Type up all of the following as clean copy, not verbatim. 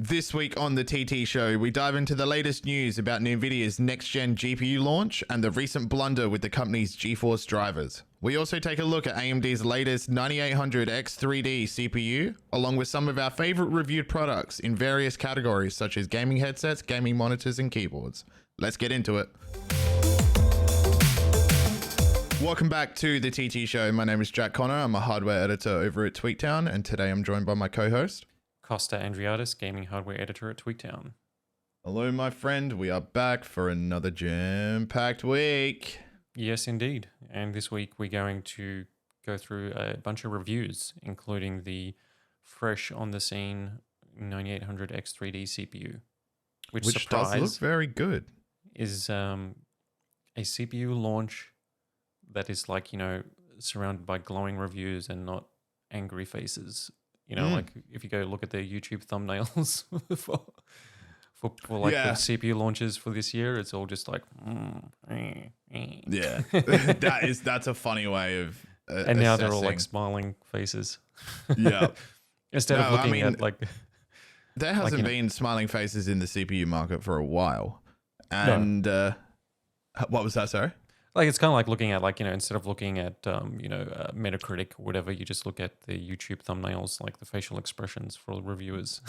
This week on the TT Show, we dive into the latest news about NVIDIA's next-gen GPU launch and the recent blunder with the company's GeForce drivers. We also take a look at AMD's latest 9800X3D CPU, along with some of our favorite reviewed products in various categories such as gaming headsets, gaming monitors, and keyboards. Let's get into it. Welcome back to the TT Show. My name is Jak Connor. I'm a hardware editor over at Tweaktown, and today I'm joined by my co-host, Kosta Andriadis, gaming hardware editor at Tweaktown. Hello, my friend. We are back for another jam-packed week. Yes, indeed. And this week we're going to go through a bunch of reviews, including the fresh on the scene 9800X3D CPU, which does look very good. Is a CPU launch that is like, surrounded by glowing reviews and not angry faces. Like if you go look at the YouTube thumbnails for the CPU launches for this year, it's all just like, Yeah, that's a funny way of and now they're all like smiling faces. Yeah, instead of looking at like there hasn't been smiling faces in the CPU market for a while, and what was that? Sorry. Like it's kind of like looking at instead of looking at Metacritic or whatever, you just look at the YouTube thumbnails, like the facial expressions for the reviewers.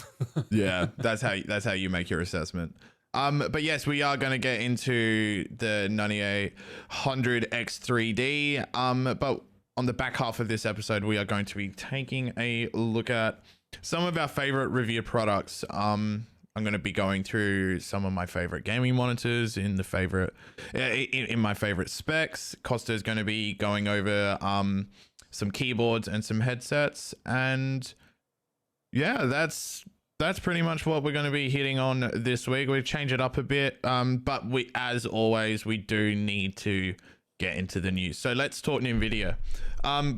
Yeah, that's how you make your assessment. But yes, we are going to get into the 9800X3D. But on the back half of this episode, we are going to be taking a look at some of our favorite reviewed products. I'm going to be going through some of my favorite gaming monitors in my favorite specs. Kosta is going to be going over some keyboards and some headsets, and yeah, that's pretty much what we're going to be hitting on this week. We've changed it up a bit, but as always, we do need to get into the news. So let's talk NVIDIA.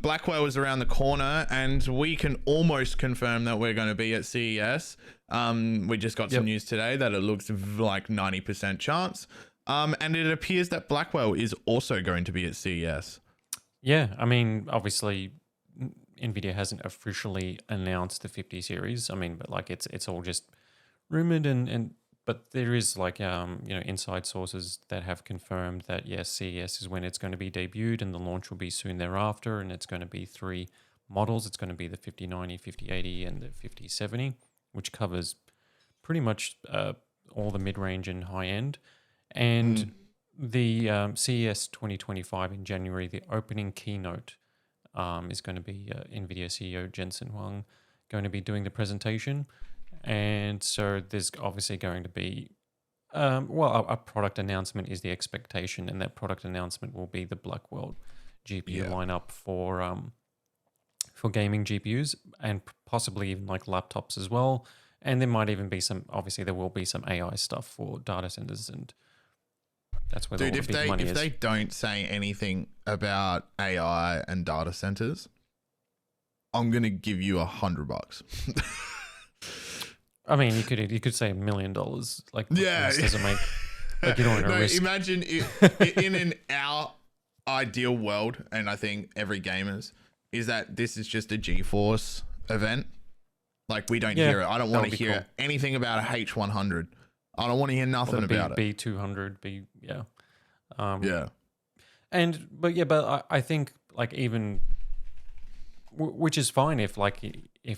Blackwell is around the corner, and we can almost confirm that we're going to be at CES. We just got some news today that it looks like 90% chance. And it appears that Blackwell is also going to be at CES. Yeah, I mean, obviously, NVIDIA hasn't officially announced the 50 series. I mean, but like it's all just rumored but there is inside sources that have confirmed that yes, CES is when it's going to be debuted, and the launch will be soon thereafter, and it's going to be 3 models. It's going to be the 5090, 5080, and the 5070, which covers pretty much all the mid-range and high-end. And the CES 2025 in January, the opening keynote is going to be NVIDIA CEO Jensen Huang going to be doing the presentation. And so there's obviously going to be, a product announcement is the expectation, and that product announcement will be the Blackwell GPU lineup for gaming GPUs, and possibly even like laptops as well. And there might even be there will be some AI stuff for data centers, and that's where the big money is. If they don't say anything about AI and data centers, I'm going to give you $100. I mean, you could say $1 million. Like, this doesn't make like you don't want to risk. Imagine in our ideal world, and I think every gamer's, is that this is just a GeForce event. Like we don't hear it. I don't want to hear anything about a H100. I don't want to hear nothing about it. B200, But I think like even, which is fine if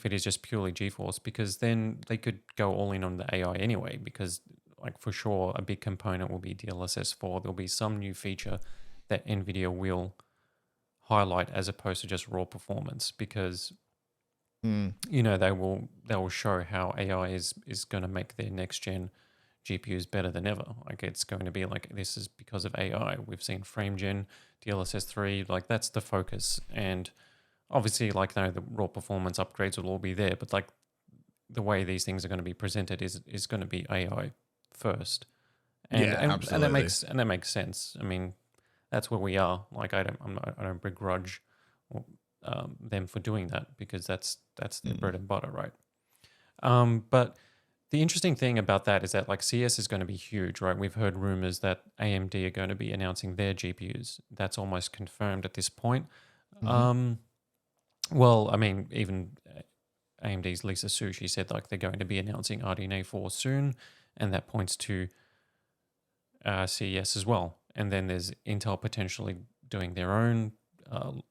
it is just purely GeForce, because then they could go all in on the AI anyway, because like for sure a big component will be DLSS 4. There'll be some new feature that NVIDIA will highlight as opposed to just raw performance, because they will show how AI is going to make their next gen GPUs better than ever. Like it's going to be like, this is because of AI. We've seen frame gen, DLSS 3, like that's the focus. And obviously the raw performance upgrades will all be there, but like the way these things are going to be presented is going to be AI first. Absolutely. And that makes sense. I mean, that's where we are. Like I don't begrudge them for doing that, because that's the bread and butter, right? But the interesting thing about that is that like CS is going to be huge, right? We've heard rumors that AMD are going to be announcing their GPUs. That's almost confirmed at this point. Well, I mean, even AMD's Lisa Su, she said like they're going to be announcing RDNA 4 soon, and that points to CES as well. And then there's Intel potentially doing their own,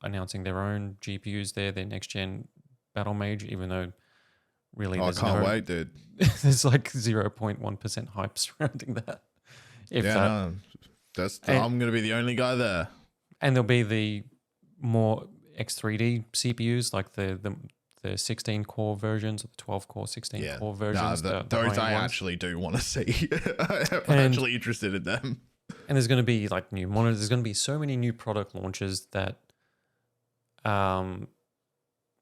announcing their own GPUs there, their next gen Battle Mage, even though really I can't wait, dude. there's like 0.1% hype surrounding that. If that. I'm going to be the only guy there. And there'll be the more X3D CPUs, like the 16 core versions, or the 12 core, 16 core versions. Those I actually do want to see. I'm actually interested in them. And there's going to be like new monitors. There's going to be so many new product launches that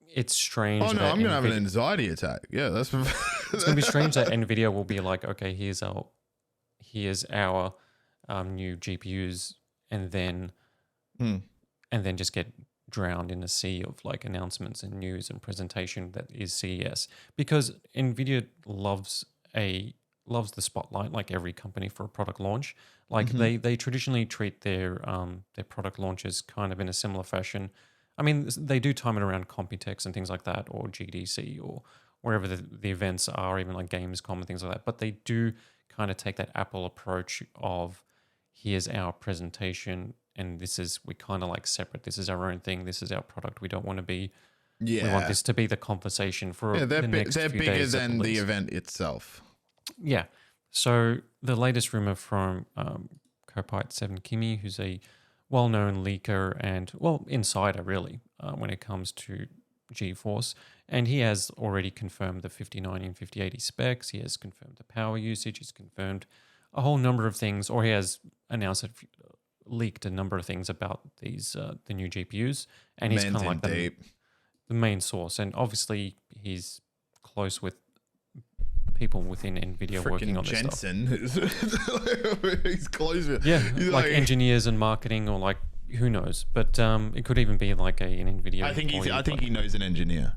it's strange. Oh no, I'm going to have an anxiety attack. Yeah, that's. It's going to be strange that NVIDIA will be like, okay, here's our new GPUs, and then just get drowned in a sea of like announcements and news and presentation that is CES, because NVIDIA loves the spotlight, like every company, for a product launch. Like they traditionally treat their product launches kind of in a similar fashion. I mean, they do time it around Computex and things like that, or GDC, or wherever the events are, even like Gamescom and things like that. But they do kind of take that Apple approach of, here's our presentation, and we kind of like separate. This is our own thing. This is our product. We don't want to be. Yeah. We want this to be the conversation for the next few days. They're bigger than the event itself. Yeah. So the latest rumor from Copilot7 Kimi, who's a well-known leaker and, insider really, when it comes to GeForce, and he has already confirmed the 5090 and 5080 specs. He has confirmed the power usage. He's confirmed a whole number of things, or he has announced leaked a number of things about these the new GPUs, and he's kind of like the main source. And obviously, he's close with people within NVIDIA working on this Jensen. Stuff. He's close with he's like engineers and marketing, or like who knows. But it could even be like an NVIDIA. I think he knows an engineer.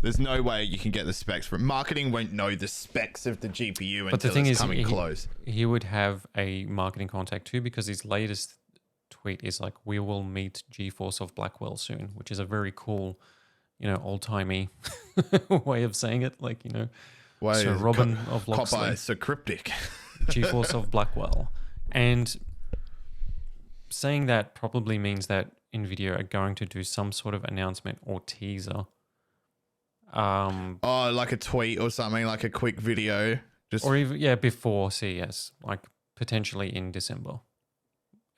There's no way you can get the specs from marketing. Won't know the specs of the GPU until it's coming close. He would have a marketing contact too, because his latest tweet is like, "We will meet GeForce of Blackwell soon," which is a very cool, old-timey way of saying it. Like, so Robin of Locksley. So cryptic. GeForce of Blackwell. And saying that probably means that NVIDIA are going to do some sort of announcement or teaser. Like a tweet or something, like a quick video. Or even, before CES, like potentially in December.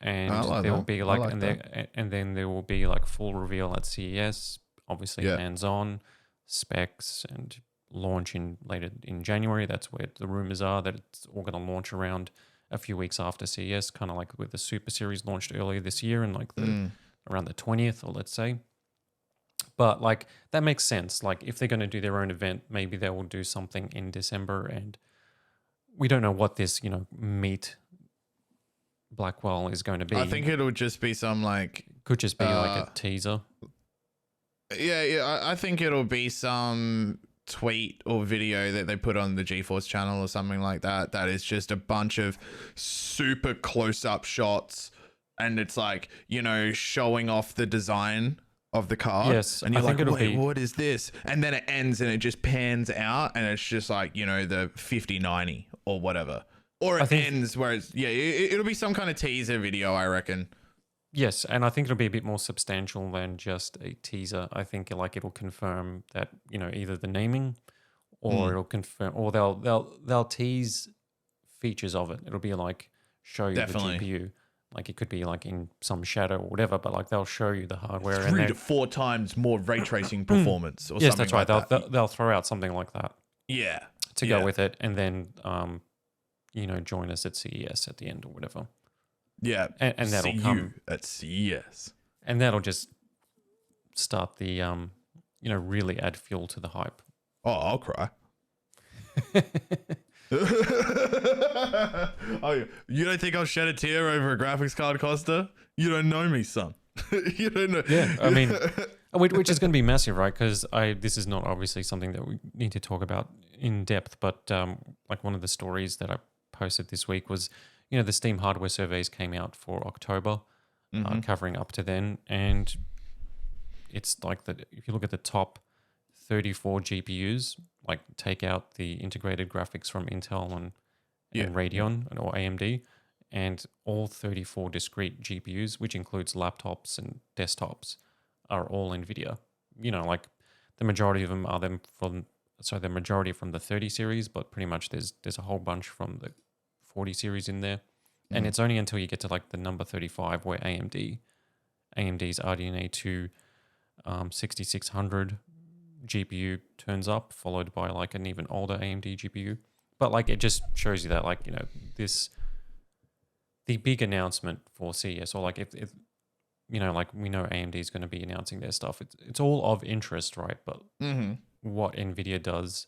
And there will be and then there will be like full reveal at CES, obviously hands-on, specs, and launch later in January. That's where the rumors are that it's all going to launch around a few weeks after CES, kind of like with the Super Series launched earlier this year, and like around the 20th, or let's say. But like that makes sense. Like if they're going to do their own event, maybe they will do something in December, and we don't know what this meet Blackwell is going to be. I think it'll just be some could just be like a teaser. Yeah. I think it'll be some tweet or video that they put on the GeForce channel or something like that. That is just a bunch of super close-up shots, and it's like showing off the design of the card. Yes, and you're like, wait, what is this? And then it ends and it just pans out, and it's just like the 5090 or whatever. Or it ends where it's it'll be some kind of teaser video, I reckon. Yes, and I think it'll be a bit more substantial than just a teaser. I think it'll confirm that either the naming, or it'll confirm, or they'll tease features of it. It'll be like show you the GPU. Like it could be like in some shadow or whatever, but like they'll show you the hardware. 3 to 4 times more ray tracing performance, or something. Yes, that's right. Like they'll throw out something like that. Yeah, to go with it, and then join us at CES at the end or whatever. Yeah, and that'll see come you at CES, and that'll just start the really add fuel to the hype. Oh, I'll cry. Oh, you don't think I'll shed a tear over a graphics card, Kosta? You don't know me, son. You don't know. Yeah, I mean, which is going to be massive, right? Because this is not obviously something that we need to talk about in depth, but like one of the stories that I posted this week was, the Steam hardware surveys came out for October, covering up to then, and it's like that. If you look at the top 34 GPUs, like take out the integrated graphics from Intel and Radeon or AMD, and all 34 discrete GPUs, which includes laptops and desktops, are all NVIDIA. Like the majority of them are the majority from the 30 series, but pretty much there's a whole bunch from the 40 series in there. And it's only until you get to like the number 35 where AMD's RDNA 2 6600 GPU turns up, followed by like an even older AMD GPU. But like it just shows you that like, the big announcement for CES, or like if like we know AMD is going to be announcing their stuff. It's all of interest, right? But what NVIDIA does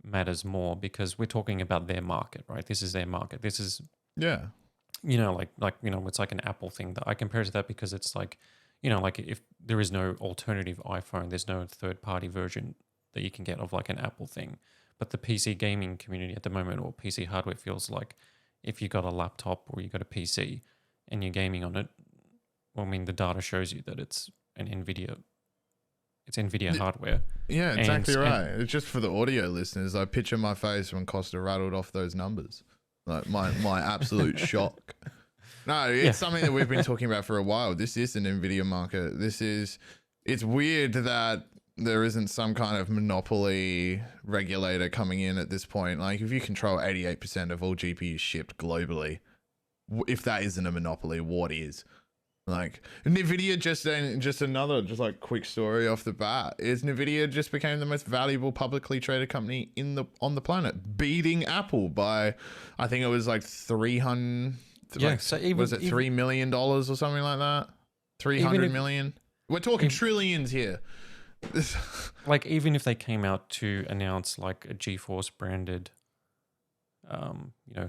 matters more, because we're talking about their market, right? This is their market. This is it's like an Apple thing that I compare it to that, because it's like, like if there is no alternative iPhone, there's no third-party version that you can get of like an Apple thing. But the PC gaming community at the moment, or PC hardware, feels like if you got a laptop or you got a PC and you're gaming on it, well, I mean, the data shows you that it's NVIDIA hardware. Yeah, exactly right. It's just for the audio listeners. I picture my face when Costa rattled off those numbers. Like my absolute shock. No, it's something that we've been talking about for a while. This is an NVIDIA market. It's weird that there isn't some kind of monopoly regulator coming in at this point. Like if you control 88% of all GPUs shipped globally, if that isn't a monopoly, what is? Like NVIDIA just another like quick story off the bat is NVIDIA just became the most valuable publicly traded company on the planet, beating Apple by, I think it was like 300. Yeah, so was it $3 million or something like that? 300 million. We're talking trillions here. Like even if they came out to announce like a GeForce branded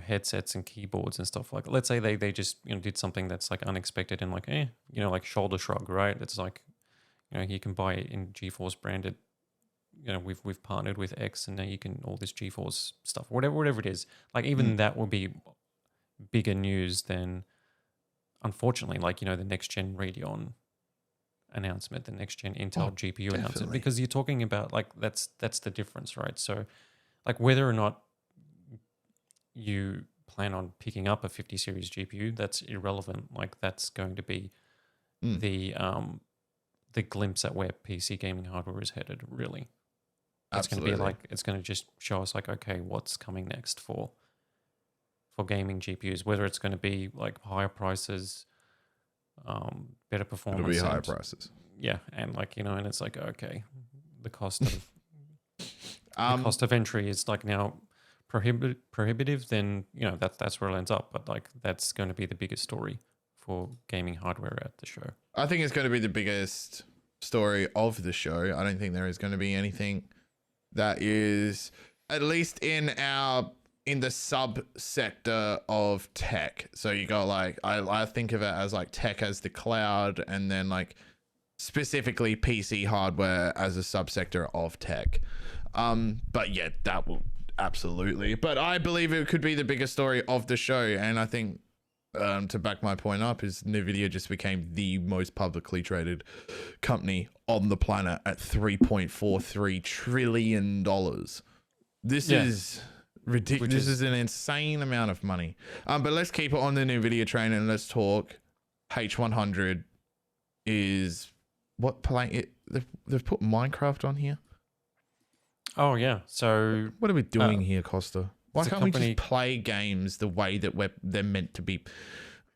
headsets and keyboards and stuff, like let's say they just did something that's like unexpected and like like shoulder shrug, right? It's like you can buy it in GeForce branded, we've partnered with X and now you can all this GeForce stuff, whatever it is, like even that will be bigger news than, unfortunately, like the next gen Radeon announcement, the next gen Intel GPU announcement, because you're talking about like that's the difference, right? So like whether or not you plan on picking up a 50 series GPU, that's irrelevant. Like that's going to be the glimpse at where PC gaming hardware is headed, really. It's going to be like, it's going to just show us like, okay, what's coming next for gaming GPUs, whether it's going to be like higher prices, better performance. It'll be higher prices. Yeah. And like, and it's like, okay, the cost of the cost of entry is like now prohibitive, then that's where it ends up. But like that's going to be the biggest story for gaming hardware at the show. I think it's going to be the biggest story of the show. I don't think there is going to be anything that is, at least in the subsector of tech. So you got like, I think of it as like tech as the cloud, and then like specifically PC hardware as a subsector of tech. But yeah, that will absolutely. But I believe it could be the biggest story of the show. And I think to back my point up is NVIDIA just became the most publicly traded company on the planet at $3.43 trillion. This is ridiculous. This is an insane amount of money. But let's keep it on the NVIDIA train and let's talk H100 is what play it. They've put Minecraft on here. Oh yeah. So what are we doing here, Costa? Why can't we just play games the way that they're meant to be?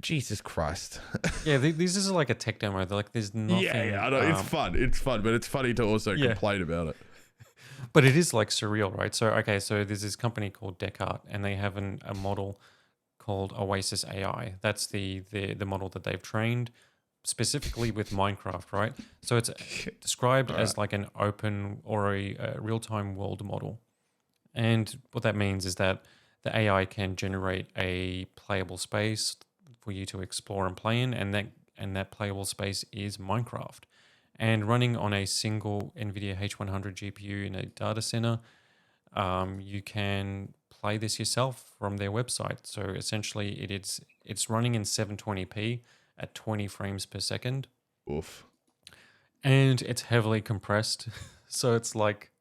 Jesus Christ. Yeah, this is like a tech demo. Like there's nothing. Yeah, I know. It's fun, but it's funny to also complain about it. But it is like surreal, right? So, okay, so there's this company called Descartes, and they have a model called Oasis AI. That's the model that they've trained specifically with Minecraft, right? So it's described as like an open or a real-time world model. And what that means is that the AI can generate a playable space for you to explore and play in, and that playable space is Minecraft. And running on a single NVIDIA H100 GPU in a data center, you can play this yourself from their website. So essentially, it's running in 720p at 20 frames per second. Oof. And it's heavily compressed. So it's like,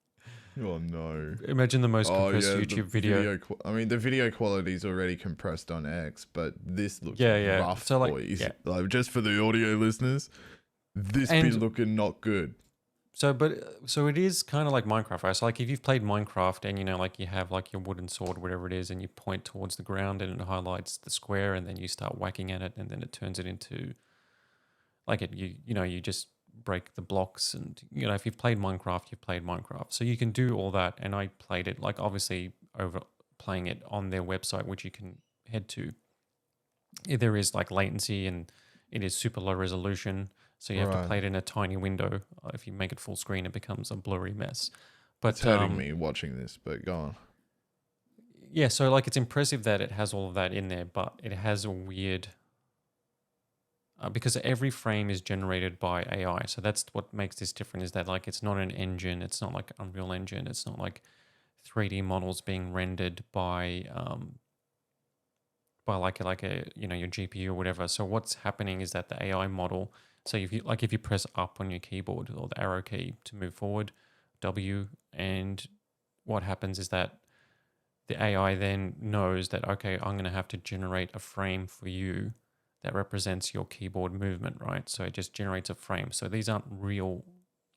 Oh no. imagine the most Oh compressed yeah, YouTube video. I mean, the video quality is already compressed on X, but this looks Yeah. rough, So like, boys. yeah. Like, just for the audio listeners, this be And looking not good. so it is kind of like Minecraft, right? So like if you've played Minecraft and like you have like your wooden sword, whatever it is, and you point towards the ground and it highlights the square, and then you start whacking at it, and then it turns it into like you just break the blocks, and if you've played Minecraft, you've played Minecraft, so you can do all that. And I played it like obviously over playing it on their website, which you can head to. There is like latency and it is super low resolution. So you have to Right. play it in a tiny window. If you make it full screen, it becomes a blurry mess. It's But hurting me watching this, but go on. yeah, so like it's impressive that it has all of that in there, but it has a weird because every frame is generated by AI. So that's what makes this different. Is that like it's not an engine, it's not like Unreal Engine, it's not like 3D models being rendered by like a your GPU or whatever. So what's happening is that the AI model. So if you press up on your keyboard or the arrow key to move forward, W, and what happens is that the AI then knows that okay, I'm going to have to generate a frame for you that represents your keyboard movement, right? So it just generates a frame. So these aren't real.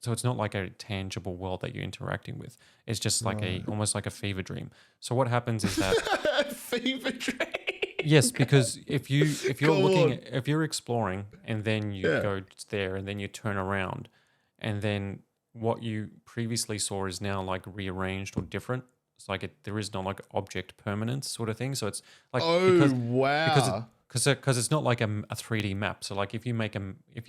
So it's not like a tangible world that you're interacting with. It's just like almost like a fever dream. So what happens is that Fever dream. yes, because if you're Go looking on. if you're exploring and then you Yeah. go there and then you turn around and then what you previously saw is now like rearranged or different. It's like there is no like object permanence sort of thing. So it's like Oh because wow. because it's not like a 3D map. So like if you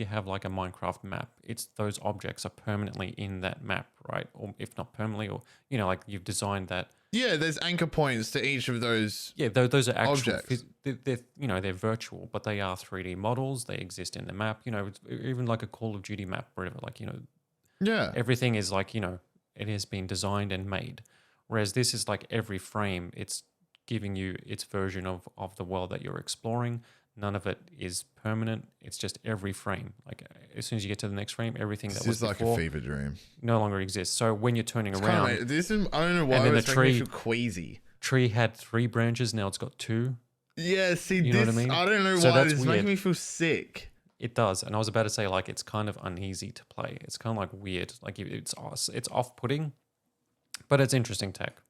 have like a Minecraft map, it's those objects are permanently in that map, right? Or if not permanently, or like you've designed that. Yeah, there's anchor points to each of those Yeah, those are actual. objects. They're virtual, but they are 3D models. They exist in the map. It's even like a Call of Duty map, whatever. Like Yeah. everything is like it has been designed and made. Whereas this is like every frame, it's giving you its version of the world that you're exploring. None of it is permanent. It's just every frame. Like as soon as you get to the next frame, everything This that was is like before a fever dream. no longer exists. So when you're turning It's around, kind of this is I don't know why and then it's the making me tree feel queasy. tree had 3 branches, now it's got 2. Yeah, see You know what I this mean? I don't know So why that's this is weird. making me feel sick. It does, and I was about to say like it's kind of uneasy to play. It's kind of like weird, like it's off-putting, but it's interesting tech.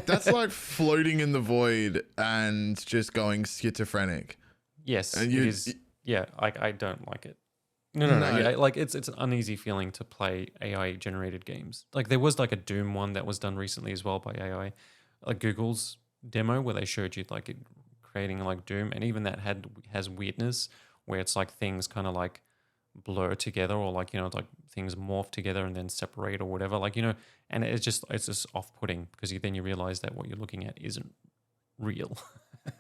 That's like floating in the void and just going schizophrenic. Yes, And it you is. Yeah, I don't like it. No. No. Yeah, like it's an uneasy feeling to play AI generated games. Like there was like a Doom one that was done recently as well by AI, like Google's demo where they showed you like creating like Doom, and even that has weirdness where it's like things kind of like blur together or like like things morph together and then separate or whatever, like and it's just off-putting because then you realize that what you're looking at isn't real.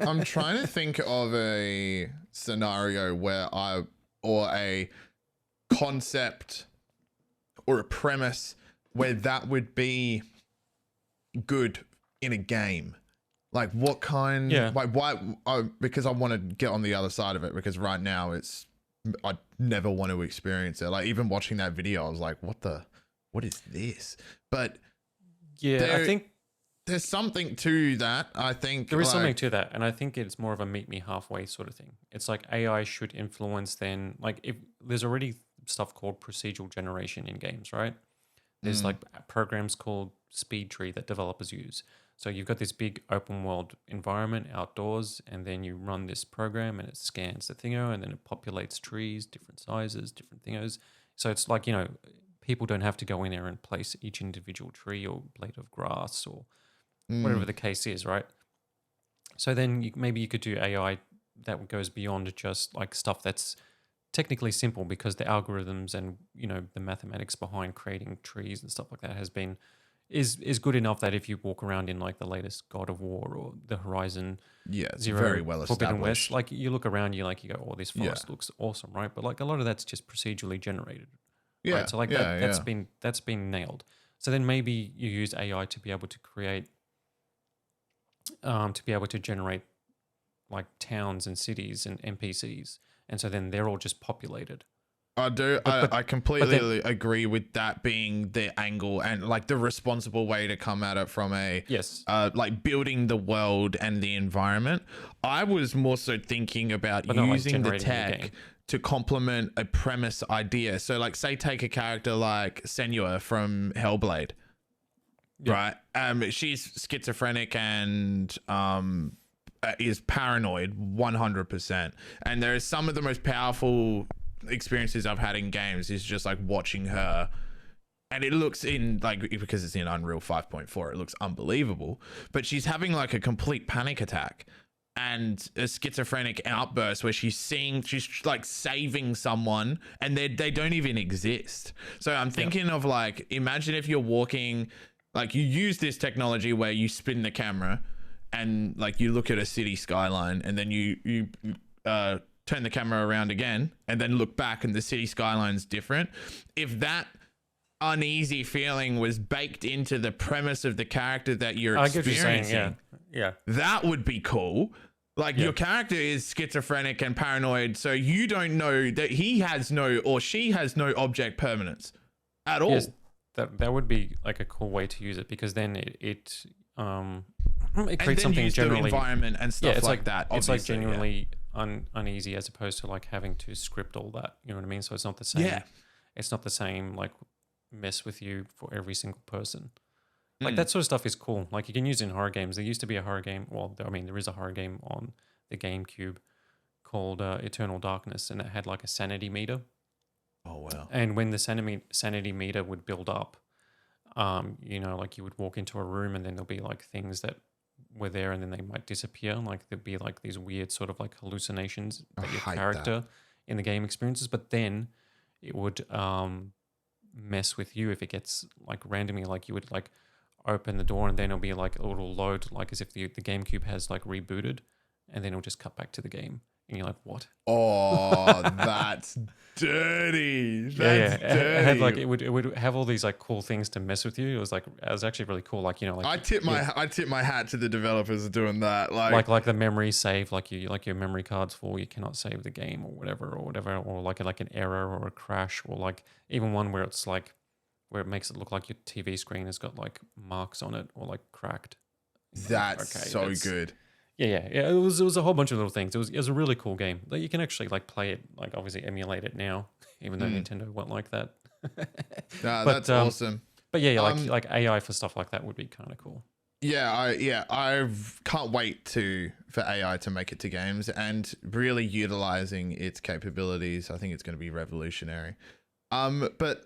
I'm trying to think of a scenario where or a concept or a premise where that would be good in a game. Like what kind? Yeah. Like why? Because I want to get on the other side of it. Because right now I never want to experience it. Like even watching that video, I was like, what is this? But Yeah, I think there's something to that. I think there is something to that, and I think it's more of a meet me halfway sort of thing. It's like AI should influence then, like if there's already stuff called procedural generation in games, right? There's like programs called SpeedTree that developers use. So you've got this big open world environment outdoors, and then you run this program and it scans the thingo, and then it populates trees, different sizes, different thingos. So it's like, people don't have to go in there and place each individual tree or blade of grass or whatever the case is, right? So then maybe you could do AI that goes beyond just like stuff that's technically simple, because the algorithms and the mathematics behind creating trees and stuff like that is good enough that if you walk around in like the latest God of War or the Horizon it's Zero very well Forbidden established. West, like you look around, you go, oh, this forest looks awesome, right? But like a lot of that's just procedurally generated. Yeah. Right? So like that's been nailed. So then maybe you use AI to be able to create to be able to generate like towns and cities and NPCs. And so then they're all just populated. I do. I completely agree with that being the angle and like the responsible way to come at it from a Yes. like building the world and the environment. I was more so thinking about But not like using the generating the game. tech to complement a premise idea. So like say take a character like Senua from Hellblade. Yeah. Right. She's schizophrenic and is paranoid 100%. And there is some of the most powerful experiences I've had in games is just like watching her, and it looks in like, because it's in Unreal 5.4, it looks unbelievable, but she's having like a complete panic attack and a schizophrenic outburst where she's like saving someone and they don't even exist. So I'm thinking of like, imagine if you're walking, like you use this technology where you spin the camera and like you look at a city skyline and then you turn the camera around again and then look back and the city skyline's different. If that uneasy feeling was baked into the premise of the character that you're experiencing, that would be cool. Like your character is schizophrenic and paranoid, so you don't know that he has no or she has no object permanence at all. Yes, that would be like a cool way to use it, because then it creates something generally environment and stuff it's like that. It's like genuinely uneasy, as opposed to like having to script all that. You know what I mean? So it's not the same. Yeah. It's not the same like mess with you for every single person. Like that sort of stuff is cool. Like you can use it in horror games. There used to be a horror game. Well, I mean, there is a horror game on the GameCube called Eternal Darkness, and it had like a sanity meter. Oh wow! And when the sanity meter would build up, you know, like you would walk into a room and then there'll be like things that were there and then they might disappear. Like there'd be like these weird sort of like hallucinations that your character in the game experiences. But then it would mess with you if it gets like randomly, like you would like open the door and then it'll be like a little load, like as if the GameCube has like rebooted, and then it'll just cut back to the game. And you're like, what? Oh, that's dirty. That's dirty. It had like it would have all these like cool things to mess with you. It was actually really cool. Like, you know, like I tip my hat to the developers doing that. Like the memory save, like your memory card's full, you cannot save the game or whatever, or like an error or a crash, or like even one where it's like where it makes it look like your TV screen has got like marks on it or like cracked. That's good. Yeah. It was a whole bunch of little things. It was a really cool game. Like you can actually like play it, like obviously emulate it now, even though Nintendo won't like that. That's awesome. But yeah, like AI for stuff like that would be kind of cool. I can't wait for AI to make it to games and really utilizing its capabilities. I think it's going to be revolutionary. But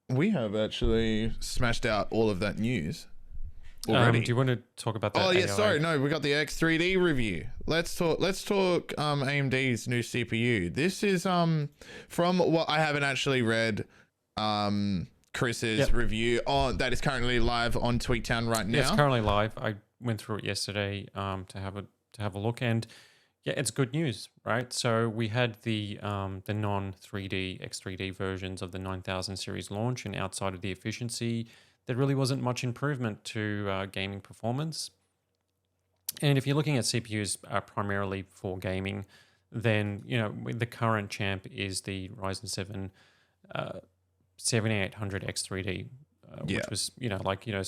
we have actually smashed out all of that news already. Do you want to talk about that? Oh yeah, AI? sorry, no, we got the X3D review. Let's talk AMD's new CPU. This is from what I haven't actually read Chris's review on that is currently live on TweetTown right now. Yeah, it's currently live. I went through it yesterday to have a look, and yeah, it's good news, right? So we had the non 3D X3D versions of the 9000 series launch, and outside of the efficiency, there really wasn't much improvement to gaming performance. And if you're looking at CPUs primarily for gaming, then you know the current champ is the Ryzen 7 7800 X3D, which was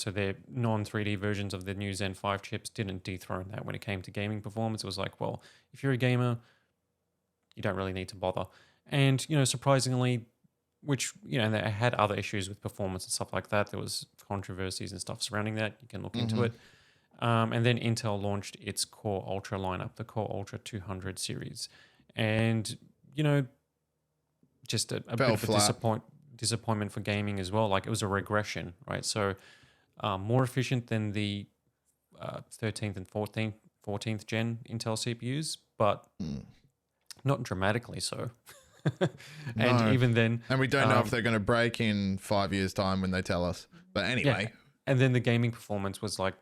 so their non 3D versions of the new Zen 5 chips didn't dethrone that when it came to gaming performance. It was like, well, if you're a gamer, you don't really need to bother. And surprisingly, which they had other issues with performance and stuff like that. There was controversies and stuff surrounding that. You can look into it. And then Intel launched its Core Ultra lineup, the Core Ultra 200 series, and just a bit of a disappointment for gaming as well. Like it was a regression, right? So more efficient than the 13th and 14th gen Intel CPUs, but not dramatically so. And even then, and we don't know if they're going to break in 5 years' time when they tell us. But anyway, and then the gaming performance was like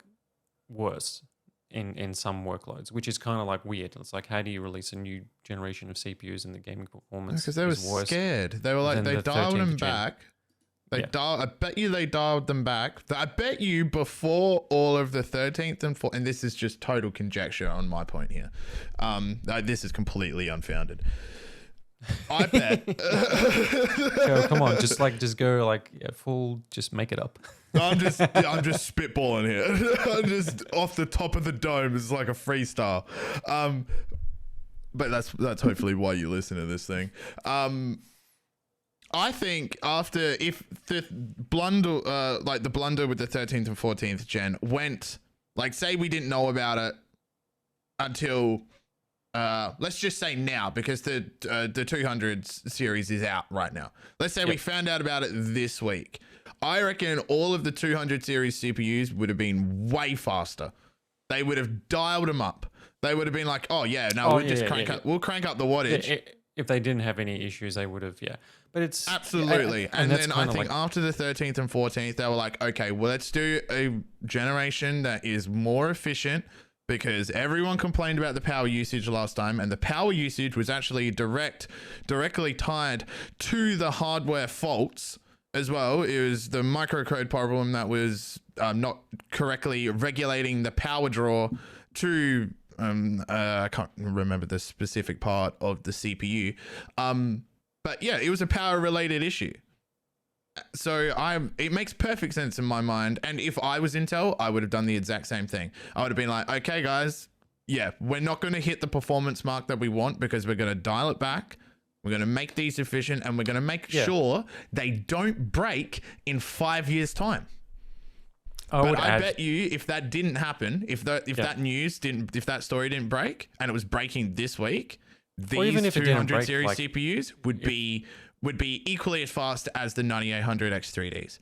worse in some workloads, which is kind of like weird. It's like, how do you release a new generation of CPUs and the gaming performance? Because they were scared. They were like, they dialed them back. I bet you they dialed them back. I bet you before all of the 13th and 14th, and this is just total conjecture on my point here. This is completely unfounded. I bet. Go, come on, just go like full, just make it up. I'm just spitballing here. I'm just off the top of the dome. It's like a freestyle. But that's hopefully why you listen to this thing. I think if the blunder, like the blunder with the 13th and 14th gen went, like say we didn't know about it until, let's just say now, because the 200s series is out right now. Let's say we found out about it this week. I reckon all of the 200 series CPUs would have been way faster. They would have dialed them up. They would have been like, oh yeah, no, we'll crank up the wattage. Yeah, if they didn't have any issues, they would have, But it's absolutely. And then I think after the 13th and 14th, they were like, okay, well, let's do a generation that is more efficient, because everyone complained about the power usage last time, and the power usage was actually directly tied to the hardware faults as well. It was the microcode problem that was not correctly regulating the power draw to I can't remember the specific part of the CPU, but yeah, it was a power related issue. So it makes perfect sense in my mind, and if I was Intel, I would have done the exact same thing. I would have been like, okay guys, yeah, we're not going to hit the performance mark that we want, because we're going to dial it back. We're going to make these efficient, and we're going to make sure they don't break in 5 years time. I bet you, if that didn't happen, if that story didn't break and it was breaking this week, these 200 series CPUs would be equally as fast as the 9800 X3Ds.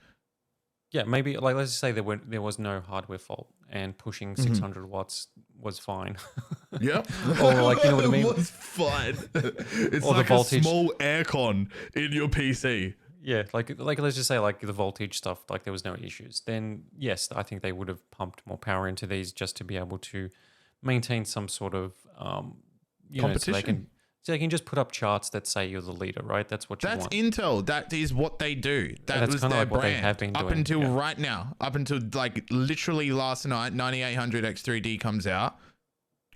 Yeah, maybe like let's just say there was no hardware fault and pushing 600 watts was fine. Yep. Or like, you know what I mean? It was fine. It's or like a small aircon in your PC. Yeah, like let's just say like the voltage stuff, like there was no issues. Then yes, I think they would have pumped more power into these just to be able to maintain some sort of competition. So they can just put up charts that say you're the leader, right? That's what you want. That's Intel. That is what they do. That was their brand. What they have been doing. Up until right now. Up until like literally last night, 9800 X3D comes out.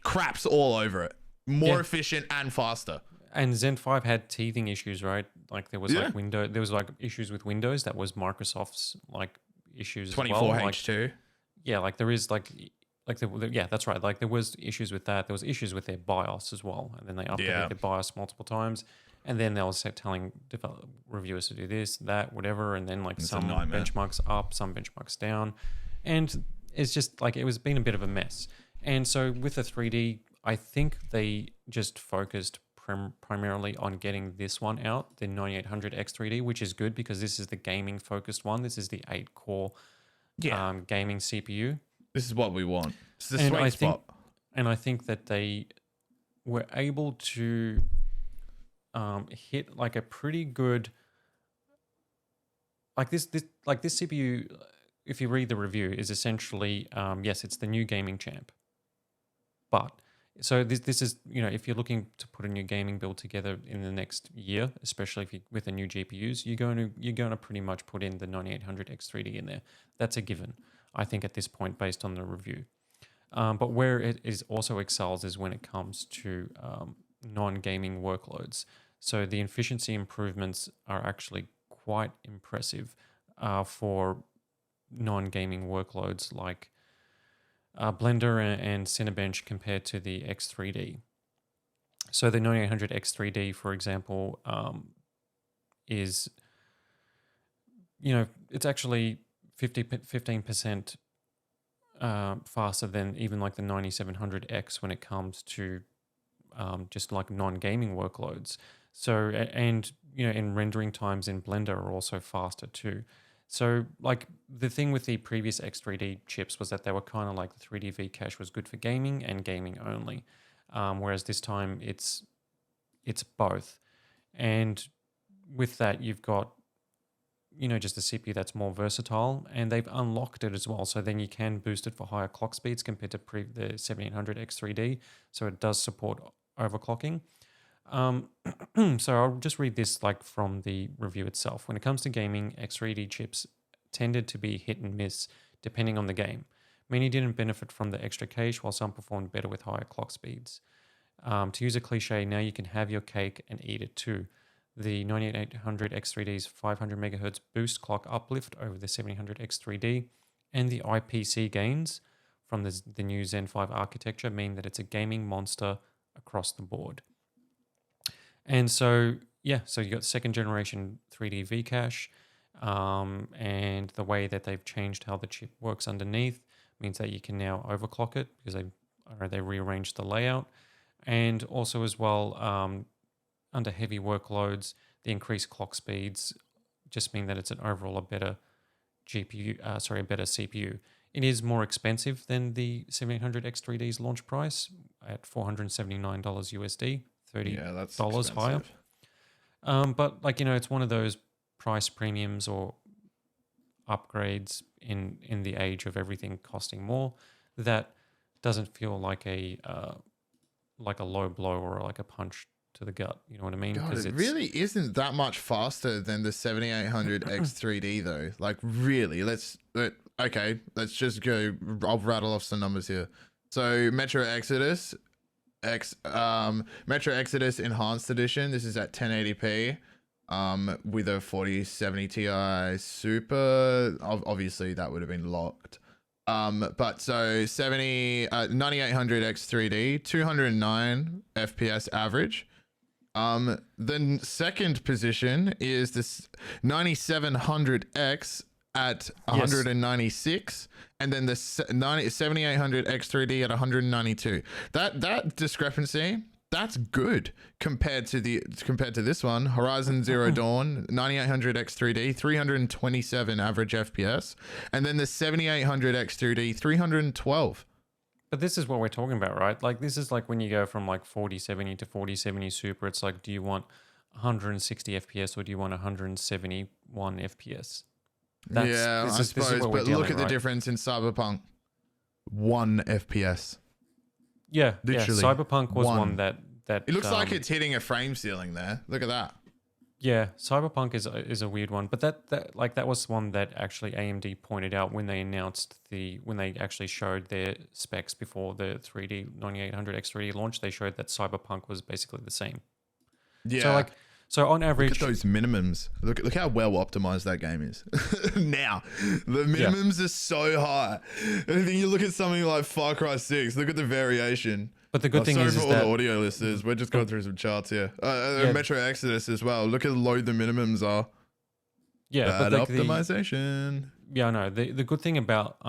Craps all over it. More efficient and faster. And Zen 5 had teething issues, right? Like there was there was like issues with Windows. That was Microsoft's like issues 24H2. Yeah, like there is that's right. Like there was issues with that. There was issues with their BIOS as well, and then they updated their BIOS multiple times, and then they were telling reviewers to do this, that, whatever, and then like some benchmarks up, some benchmarks down, and it's just like it was been a bit of a mess. And so with the 3D, I think they just focused primarily on getting this one out, the 9800 X3D, which is good because this is the gaming focused one. This is the 8-core gaming CPU. This is what we want. It's the sweet spot. And I think that they were able to hit like a pretty good, like this CPU, if you read the review, is essentially, yes, it's the new gaming champ. But so this is, if you're looking to put a new gaming build together in the next year, especially with the new GPUs, you're going to pretty much put in the 9800 X3D in there. That's a given, I think, at this point, based on the review. But where it is also excels is when it comes to non-gaming workloads. So the efficiency improvements are actually quite impressive for non-gaming workloads like Blender and Cinebench compared to the X3D. So the 9800 X3D, for example, is, it's actually 15% faster than even like the 9700X when it comes to just like non-gaming workloads. So, and, in rendering times in Blender are also faster too. So like the thing with the previous X3D chips was that they were kind of like the 3D V cache was good for gaming and gaming only. Whereas this time it's both. And with that, you've got, just a CPU that's more versatile, and they've unlocked it as well. So then you can boost it for higher clock speeds compared to the 7800 X3D. So it does support overclocking. So I'll just read this like from the review itself. When it comes to gaming, X3D chips tended to be hit and miss depending on the game. Many didn't benefit from the extra cache, while some performed better with higher clock speeds. To use a cliche, now you can have your cake and eat it too. The 9800 X3D's 500 megahertz boost clock uplift over the 7800 X3D and the IPC gains from the new Zen 5 architecture mean that it's a gaming monster across the board. And so, yeah, so you got second generation 3D V-Cache, and the way that they've changed how the chip works underneath means that you can now overclock it because they rearranged the layout. And also as well, under heavy workloads, the increased clock speeds just mean that it's an overall a better a better CPU. It is more expensive than the 7800 X3D's launch price at $479 USD, $30 higher. But like, it's one of those price premiums or upgrades in the age of everything costing more that doesn't feel like a low blow or like a punch to the gut. You know what I mean? God, it really isn't that much faster than the 7800 X3D though. Like really, let's just go. I'll rattle off some numbers here. So Metro Exodus Enhanced Edition. This is at 1080p. With a 4070 Ti Super. Obviously that would have been locked. But so 9800 X3D, 209 FPS average. The second position is this 9700X at 196, and then the 7800 X3D at 192. That discrepancy, that's good compared to this one. Horizon Zero Dawn 9800 X3D 327 average FPS, and then the 7800 X3D 312. But this is what we're talking about, right? Like this is like when you go from like 4070 to 4070 Super, it's like, do you want 160 FPS or do you want 171 FPS? I suppose. But look at the difference in Cyberpunk. 1 FPS. Yeah, literally. Yeah. Cyberpunk was one that it looks like it's hitting a frame ceiling there. Look at that. Yeah, Cyberpunk is a weird one, but that was one that actually AMD pointed out when they announced when they actually showed their specs before the 9800 X3D launch. They showed that Cyberpunk was basically the same. Yeah. So on average, look at those minimums. Look how well optimized that game is. Now, the minimums are so high. And then you look at something like Far Cry 6. Look at the variation. But the good thing is for all that the audio listeners, we're just going through some charts here. Metro Exodus as well. Look how low the minimums are. Yeah, bad but optimization. I know. The good thing about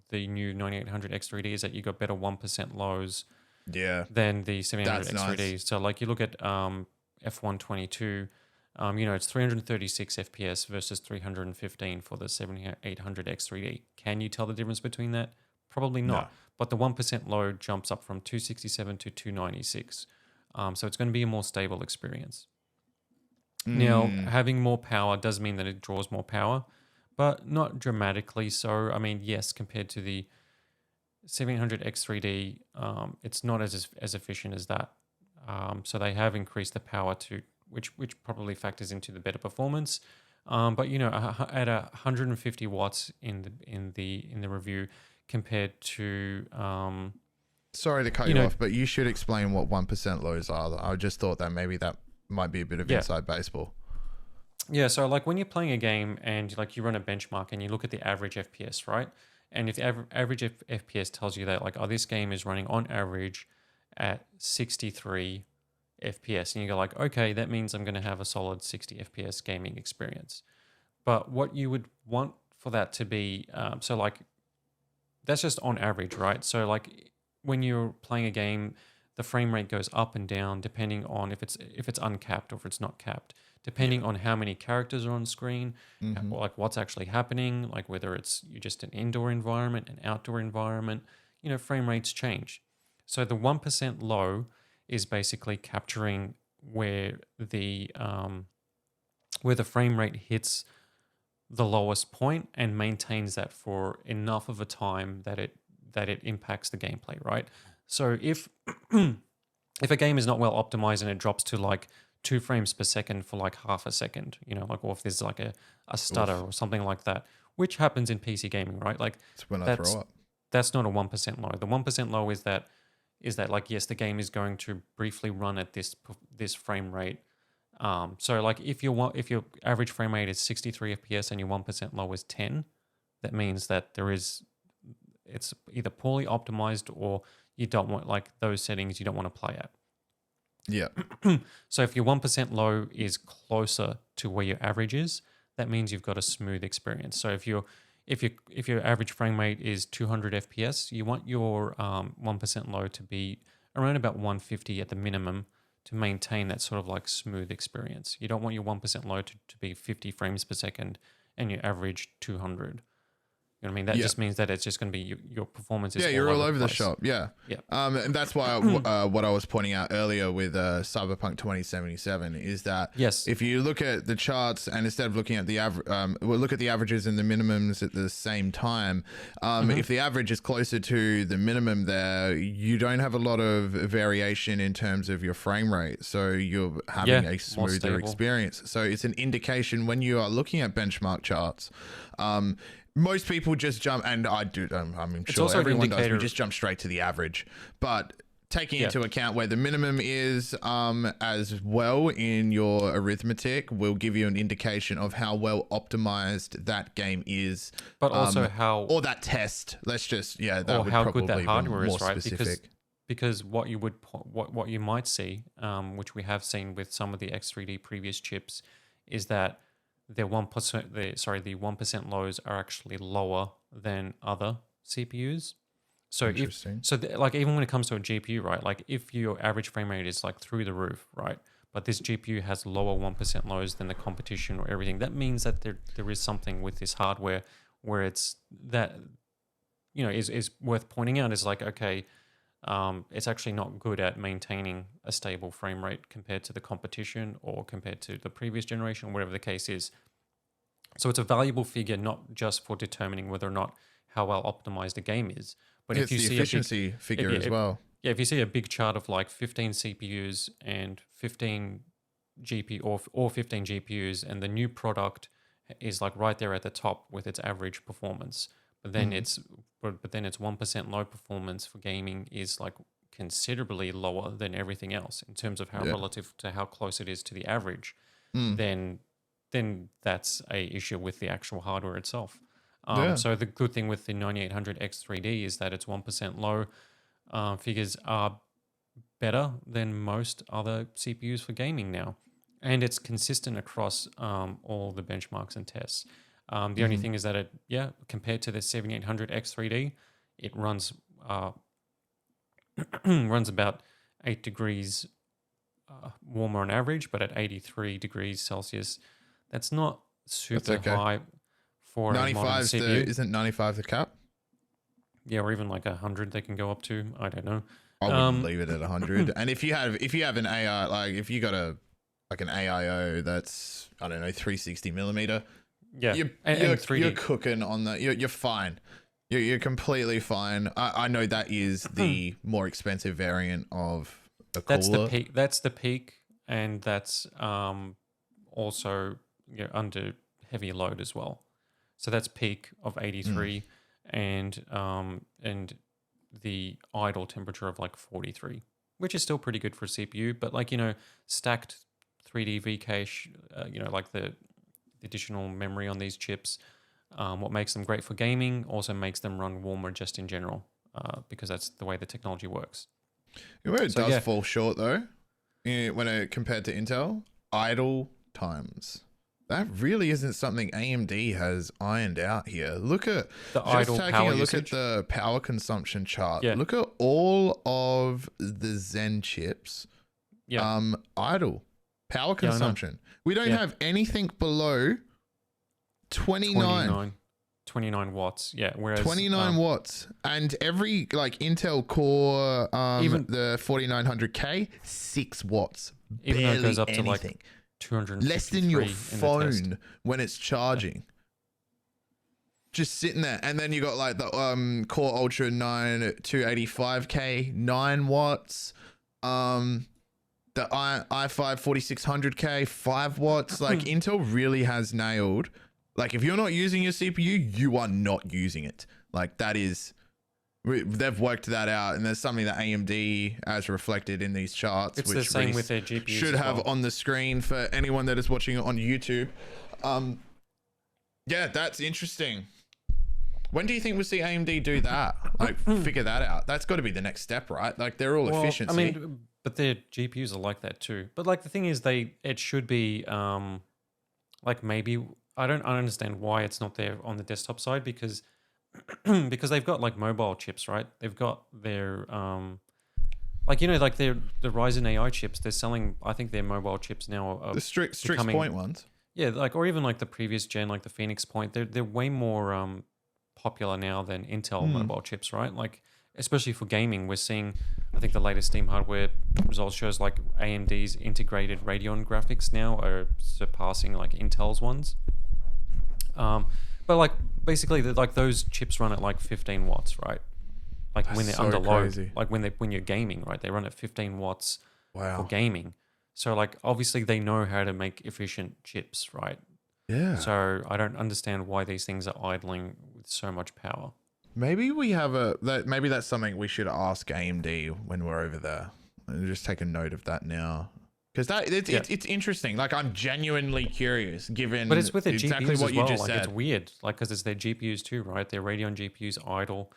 the new 9800 X3D is that you got better 1% lows. Than the 7800 X3D. Nice. So like you look at F122, it's 336 FPS versus 315 for the 7800 X3D. Can you tell the difference between that? Probably not. No. But the 1% load jumps up from 267 to 296. So it's going to be a more stable experience. Now, having more power does mean that it draws more power, but not dramatically so. I mean, yes, compared to the 7800 X3D, it's not as efficient as that. So they have increased the power to which probably factors into the better performance. But at 150 watts in the review compared to sorry to cut you off, but you should explain what 1% lows are. I just thought that maybe that might be a bit of inside baseball. Yeah, so like when you're playing a game and like you run a benchmark and you look at the average FPS, right? And if the average FPS tells you that like, oh, this game is running on average at 63 FPS, and you go like, okay, that means I'm going to have a solid 60 FPS gaming experience. But what you would want for that to be, so like, that's just on average, right? So like when you're playing a game, the frame rate goes up and down depending on if it's uncapped or if it's not capped, depending on how many characters are on screen, like what's actually happening, like whether it's you're just an indoor environment, an outdoor environment, frame rates change. So the 1% low is basically capturing where the frame rate hits the lowest point and maintains that for enough of a time that it impacts the gameplay, right? So if a game is not well optimized and it drops to like 2 frames per second for like half a second, like, or if there's like a stutter or something like that, which happens in PC gaming, right? Like it's when I throw up. That's not a 1% low. The 1% low is that is that like, yes, the game is going to briefly run at this frame rate. So like if your average frame rate is 63 FPS and your 1% low is 10, that means that it's either poorly optimized or you don't want, like, those settings you don't want to play at. Yeah. So if your 1% low is closer to where your average is, that means you've got a smooth experience. So if your average frame rate is 200 FPS, you want your 1% low to be around about 150 at the minimum to maintain that sort of like smooth experience. You don't want your 1% low to be 50 frames per second and your average 200. You know what I mean? That just means that it's just going to be your performance is you're all over the shop. Yeah. And that's why what I was pointing out earlier with Cyberpunk 2077 is that if you look at the charts and instead of looking at the average, we'll look at the averages and the minimums at the same time. If the average is closer to the minimum there, you don't have a lot of variation in terms of your frame rate. So you're having a smoother experience. So it's an indication when you are looking at benchmark charts. Most people just jump, and I do. I'm sure everyone does. We just jump straight to the average, but taking into account where the minimum is, as well in your arithmetic, will give you an indication of how well optimized that game is. But also or that test. Let's just that or would how probably good that hardware be more is, right? specific. Because what you might see, which we have seen with some of the X3D previous chips, is that the 1% lows are actually lower than other CPUs. So like even when it comes to a GPU, right? Like if your average frame rate is like through the roof, right? But this GPU has lower 1% lows than the competition or everything. That means that there is something with this hardware where it's that, is worth pointing out, is like, okay, it's actually not good at maintaining a stable frame rate compared to the competition or compared to the previous generation, whatever the case is. So it's a valuable figure, not just for determining whether or not how well optimized a game is, but if you see efficiency figure as well. Yeah, if you see a big chart of like 15 CPUs and 15 GPU or 15 GPUs, and the new product is like right there at the top with its average performance, but then its 1% low performance for gaming is like considerably lower than everything else in terms of how relative to how close it is to the average, then that's a issue with the actual hardware itself. So the good thing with the 9800 X3D is that its 1% low figures are better than most other CPUs for gaming now. And it's consistent across all the benchmarks and tests. The only thing is that it, compared to the 7800 X3D, it runs runs about 8 degrees warmer on average, but at 83 degrees Celsius, that's not super high for 95 CPU. Isn't 95 the cap? Yeah, or even like 100 they can go up to. I don't know. I wouldn't leave it at 100. And if you have an AI, like if you got an AIO that's, I don't know, 360 millimeter, you're cooking on that. You're fine. You're completely fine. I know that is the more expensive variant of a cooler. That's the peak. That's the peak, and that's also under heavy load as well. So that's peak of 83, and the idle temperature of like 43, which is still pretty good for a CPU. But like stacked 3D V cache, like the additional memory on these chips, what makes them great for gaming also makes them run warmer just in general, because that's the way the technology works. Where it does fall short though, when it compared to Intel, idle times. That really isn't something AMD has ironed out here. Look at the idle power usage. Look at the power consumption chart. Yeah. Look at all of the Zen chips. Idle power consumption. We don't have anything below 29 watts. Yeah, whereas 29 watts, and every like Intel Core, even the 4900K, 6 watts. Even though it goes up anything. To like 253, less than your phone when it's charging. Just sitting there, and then you got like the Core Ultra 9 285K, 9 watts. The i5 4600K, 5 watts. Like Intel really has nailed. Like if you're not using your CPU, you are not using it. Like that is they've worked that out, and there's something that AMD, as reflected in these charts, It's which the same Reese with their GPUs should as have well. on the screen for anyone that is watching it on YouTube. Yeah, that's interesting. When do you think we'll see AMD do that? Like, figure that out. That's got to be the next step, right? Like, they're all efficiency. I mean, but their GPUs are like that too. But like the thing is, it should be like maybe I don't understand why it's not there on the desktop side because because they've got like mobile chips, right? They've got their like like the Ryzen AI chips. They're selling. I think their mobile chips now are the strict point ones. Yeah, like or even like the previous gen, like the Phoenix Point. They're way more popular now than Intel mobile chips, right? Like especially for gaming, we're seeing. I think the latest Steam hardware results shows like AMD's integrated Radeon graphics now are surpassing like Intel's ones. But like basically, like those chips run at like 15 watts, right? Like when they're under load, like when you're gaming, right? They run at 15 watts for gaming. So like obviously they know how to make efficient chips, right? Yeah. So I don't understand why these things are idling with so much power. Maybe we have maybe that's something we should ask AMD when we're over there. And just take a note of that now. Because it's interesting. Like I'm genuinely curious, given but it's with their exactly GPUs what as you well. just Like said. it's weird, like because it's their GPUs too, right? Their Radeon GPUs idle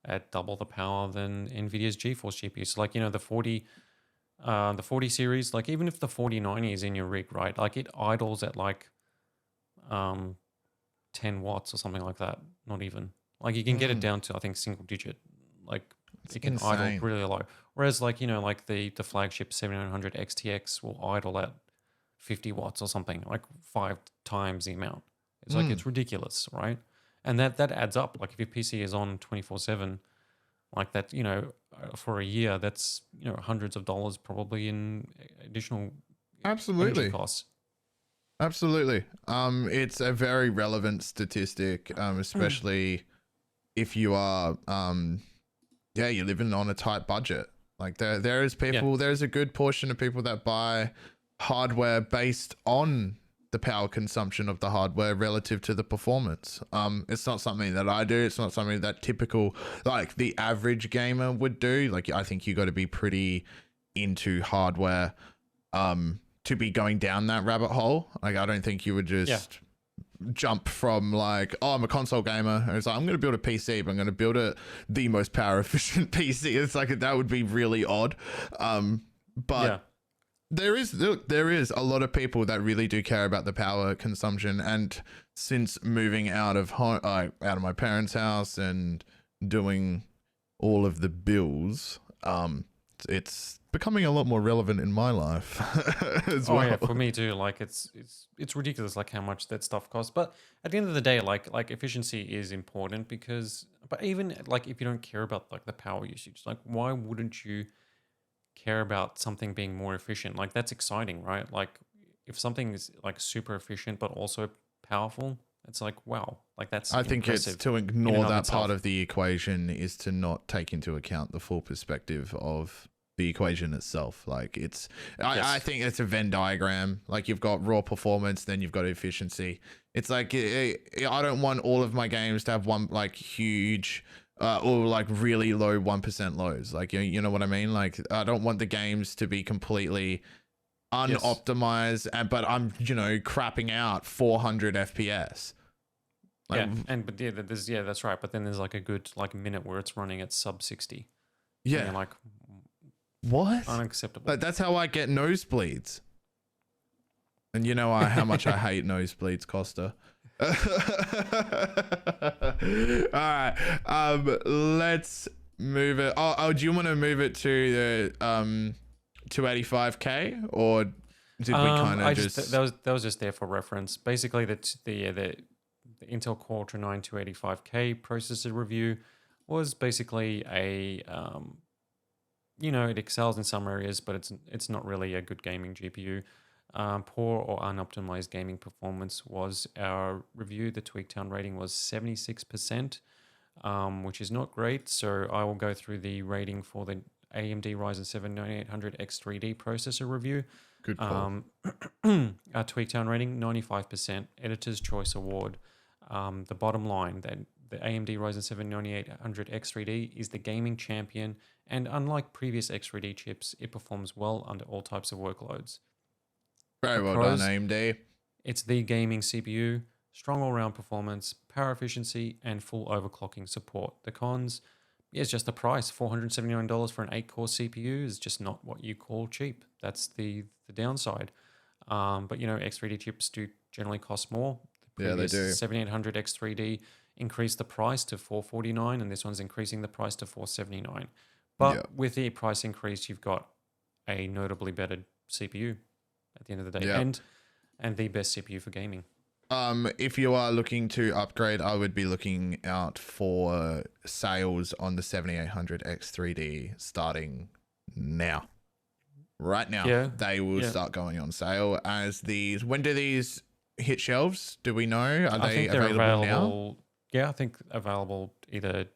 at double the power than NVIDIA's GeForce GPUs. So like the 40 series, like even if the 4090 is in your rig, right? Like it idles at like 10 watts or something like that. Not even. Like you can get it down to I think single digit. Like it can idle really low. Whereas like like the flagship 7900 XTX will idle at 50 watts or something, like 5 times the amount. It's like it's ridiculous, right? And that adds up. Like if your PC is on 24/7, like that, for a year, that's hundreds of dollars probably in additional energy costs. Absolutely. It's a very relevant statistic, especially if you are you're living on a tight budget. Like there is people, there's a good portion of people that buy hardware based on the power consumption of the hardware relative to the performance. It's not something that I do. It's not something that typical, like the average gamer would do. Like I think you got to be pretty into hardware to be going down that rabbit hole. Like I don't think you would just jump from like, oh, I'm a console gamer, and it's like I'm going to build a PC, but I'm going to build the most power efficient PC. It's like that would be really odd. But there is a lot of people that really do care about the power consumption, and since moving out of home, out of my parents' house and doing all of the bills, it's becoming a lot more relevant in my life as well. Yeah, for me too. Like it's ridiculous, like how much that stuff costs. But at the end of the day, like efficiency is important because. But even like if you don't care about like the power usage, like why wouldn't you care about something being more efficient? Like that's exciting, right? Like if something is like super efficient but also powerful, it's like wow, like that's. I think it's to ignore that part of the equation is to not take into account the full perspective of the equation itself. Like it's I think it's a Venn diagram. Like you've got raw performance, then you've got efficiency. It's like I don't want all of my games to have one like huge or like really low 1% lows. Like you know what I mean? Like I don't want the games to be completely unoptimized but I'm crapping out 400 FPS. Like, that's right. But then there's like a good like minute where it's running at sub 60. Yeah. And you're like, what? Unacceptable. But that's how I get nosebleeds. And you know how much I hate nosebleeds, Kosta. All right. Let's move it. Oh, do you want to move it to the 285K, or did we kind of just that was just there for reference. Basically, the Intel Core i9 285K processor review was basically a it excels in some areas, but it's not really a good gaming GPU. Poor or unoptimized gaming performance was our review. The Tweaktown rating was 76%, which is not great. So I will go through the rating for the AMD Ryzen 7 9800X3D processor review. Good call. Our Tweaktown rating 95%. Editor's Choice Award. The bottom line that the AMD Ryzen 7 9800X3D is the gaming champion, and unlike previous X3D chips, it performs well under all types of workloads. Very The well pros, done, AMD. it's the gaming CPU, strong all-round performance, power efficiency, and full overclocking support. The cons, it's just the price. $479 for an 8-core CPU is just not what you call cheap. That's the downside. But X3D chips do generally cost more. The Yeah, they previous do. 7800 X3D increased the price to $449, and this one's increasing the price to $479. But with the price increase, you've got a notably better CPU at the end of the day, and the best CPU for gaming. If you are looking to upgrade, I would be looking out for sales on the 7800 X3D starting now. Right now, they will start going on sale as these. When do these hit shelves? Do we know? Are they available now? Yeah, I think available either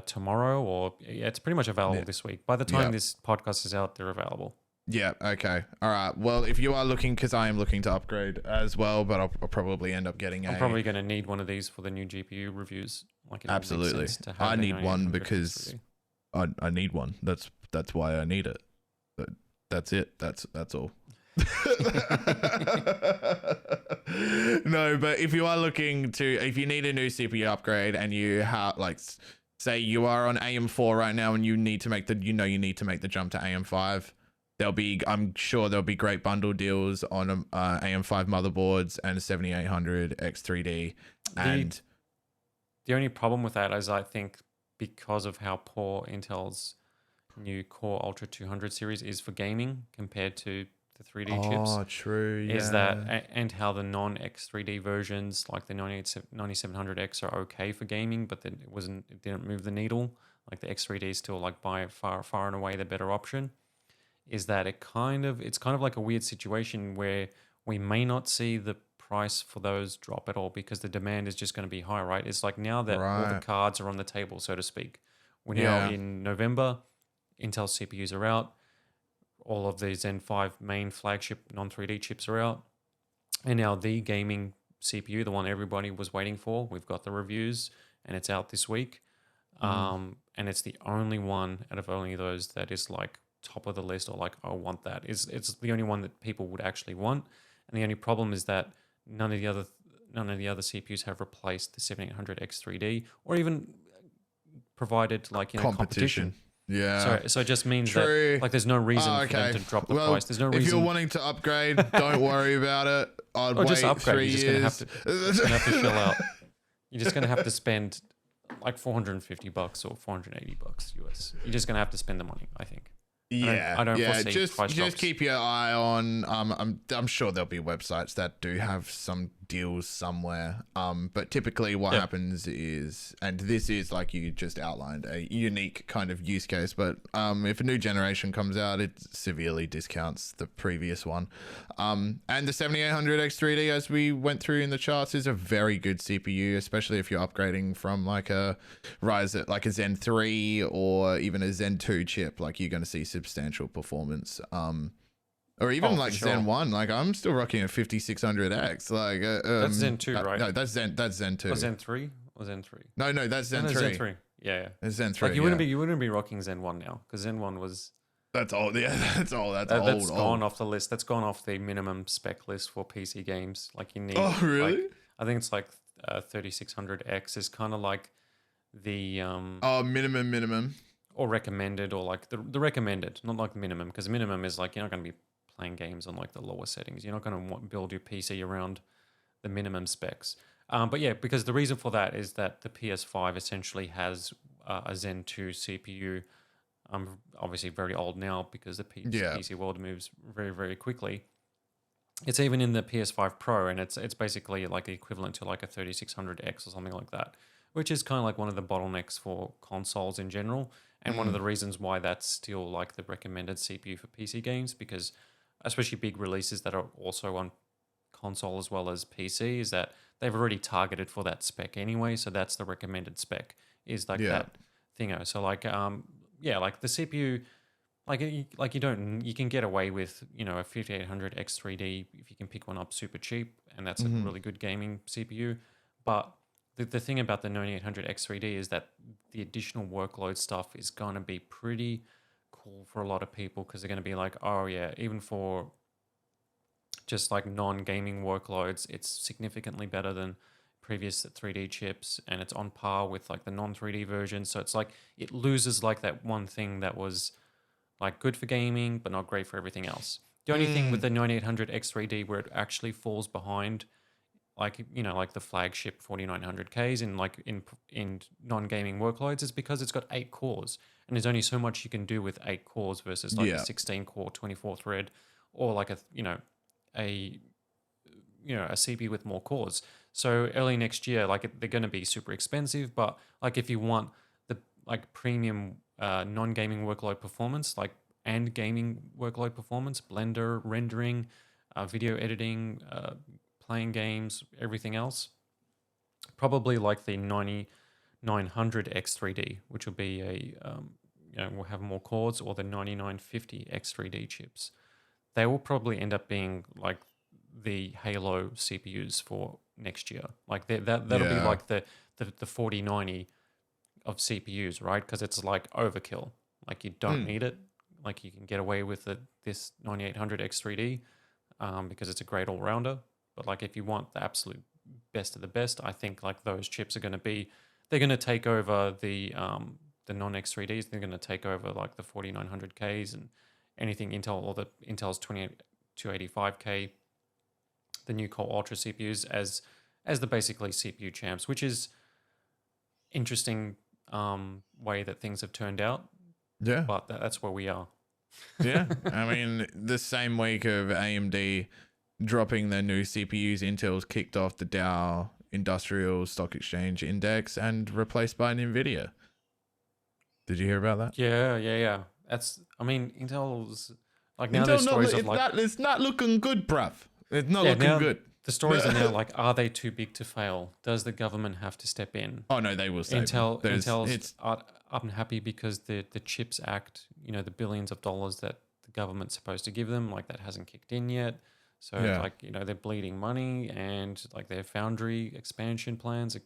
tomorrow or it's pretty much available this week. By the time this podcast is out, they're available. Yeah. Okay. All right. Well, if you are looking, because I am looking to upgrade as well, but I'll probably end up getting I'm probably going to need one of these for the new GPU reviews. Absolutely. I need one because I need one. That's why I need it. But that's it. That's all. No, but if you are looking to, if you need a new CPU upgrade and you have say you are on AM4 right now and you need to make the jump to AM5, I'm sure there'll be great bundle deals on AM5 motherboards and 7800 X3D. And the only problem with that is I think because of how poor Intel's new Core Ultra 200 series is for gaming compared to the 3D chips. Oh, true. Yeah. Is that and how the non-X3D versions like the 9700X are okay for gaming, but then it didn't move the needle. Like the X3D is still like by far and away the better option. Is that it's kind of like a weird situation where we may not see the price for those drop at all because the demand is just going to be high, right? It's like now that all the cards are on the table, so to speak. We're now in November, Intel CPUs are out, all of the Zen 5 main flagship non-3D chips are out, and now the gaming CPU, the one everybody was waiting for, we've got the reviews, and it's out this week. And it's the only one out of only those that is like top of the list or like, I want that. It's the only one that people would actually want. And the only problem is that none of the other CPUs have replaced the 7800 X3D or even provided competition. Yeah. So it just means that like there's no reason for them to drop the price. There's no reason. If you're wanting to upgrade, don't worry about it. I'd wait just upgrade. 3 years. You're just gonna have to shell out. You're just gonna have to spend like $450 or $480 US. You're just gonna have to spend the money, I think. I don't foresee just price drops. keep your eye on. I'm sure there'll be websites that do have some deals somewhere. But typically, what happens is, and this is like you just outlined, a unique kind of use case. But if a new generation comes out, it severely discounts the previous one. And the 7800 X3D, as we went through in the charts, is a very good CPU, especially if you're upgrading from like a Ryzen, like a Zen 3 or even a Zen 2 chip. Like you're going to see substantial performance. Or even like Zen 1, like I'm still rocking a 5600X. Like that's Zen 2, right? No, that's Zen 2. Or Zen 3? Or Zen 3? No, that's Zen 3. Zen 3. Yeah. It's Zen 3. Like you wouldn't be rocking Zen 1 now because Zen 1 was that's old. Yeah, that's old. That's gone off the list. That's gone off the minimum spec list for PC games. Like you need Oh, really? Like, I think it's like 3600X is kind of like the minimum or recommended or like the recommended, not like the minimum, because minimum is like you're not going to be playing games on like the lower settings. You're not going to build your PC around the minimum specs. But yeah, because the reason for that is that the PS5 essentially has a Zen 2 CPU. Obviously very old now because the PC world moves very, very quickly. It's even in the PS5 Pro, and it's basically like the equivalent to like a 3600X or something like that, which is kind of like one of the bottlenecks for consoles in general. And one of the reasons why that's still like the recommended CPU for PC games, because especially big releases that are also on console as well as PC, is that they've already targeted for that spec anyway. So that's the recommended spec is like that thingo. So like, like the CPU, you can get away with, a 5800 X3D if you can pick one up super cheap, and that's a really good gaming CPU. But the thing about the 9800 X3D is that the additional workload stuff is going to be pretty cool for a lot of people, because they're going to be like, oh yeah, even for just like non-gaming workloads, it's significantly better than previous 3D chips, and it's on par with like the non-3D version. So it's like it loses like that one thing that was like good for gaming but not great for everything else. The only thing with the 9800 X3D where it actually falls behind, like, you know, like the flagship 4900Ks in like in non-gaming workloads, is because it's got 8 cores, and there's only so much you can do with 8 cores versus like a 16 core 24 thread, or like a a CPU with more cores. So early next year, like they're going to be super expensive, but like if you want the like premium non-gaming workload performance, like and gaming workload performance, Blender, rendering, video editing, playing games, everything else, probably like the 9900 X3D, which will be will have more cores, or the 9950 X3D chips. They will probably end up being like the Halo CPUs for next year. Like that'll be like the 4090 of CPUs, right? Because it's like overkill. Like you don't need it. Like you can get away with this 9800 X3D because it's a great all-rounder. But like if you want the absolute best of the best, I think like those chips are going to they're going to take over the non-X3Ds. They're going to take over like the 4900Ks and anything Intel, or the Intel's 285K, the new Core Ultra CPUs as the basically CPU champs, which is interesting way that things have turned out. Yeah. But that's where we are. Yeah. I mean, the same week of AMD dropping their new CPUs, Intel's kicked off the Dow Industrial Stock Exchange Index and replaced by NVIDIA. Did you hear about that? Yeah. I mean, Intel's like now Intel there's stories of like it's not looking good, bruv. It's not looking good. The stories are now like, are they too big to fail? Does the government have to step in? Oh no, they will say Intel's unhappy because the CHIPS Act, you know, the billions of dollars that the government's supposed to give them, like that hasn't kicked in yet. So like, you know, they're bleeding money, and like their foundry expansion plans are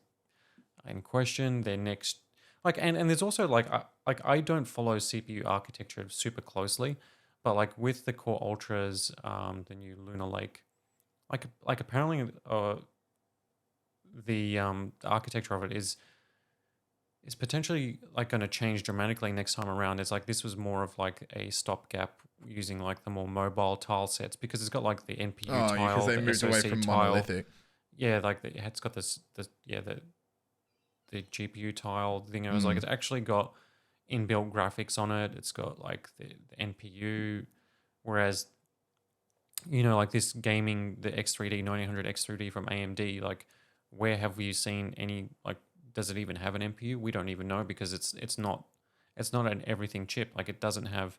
in question. Their next like and there's also like I don't follow CPU architecture super closely, but like with the Core Ultras, the new Lunar Lake, like apparently the architecture of it is potentially like going to change dramatically next time around. It's like this was more of like a stopgap using like the more mobile tile sets, because it's got like the NPU tile, because they the moved SoC away from tile. monolithic. Yeah, like it's got the GPU tile thing. It was like it's actually got inbuilt graphics on it. It's got like the NPU, whereas, you know, like this gaming, the X3D 900 X3D from AMD, like where have we seen any, like, does it even have an NPU? We don't even know, because it's not an everything chip. Like it doesn't have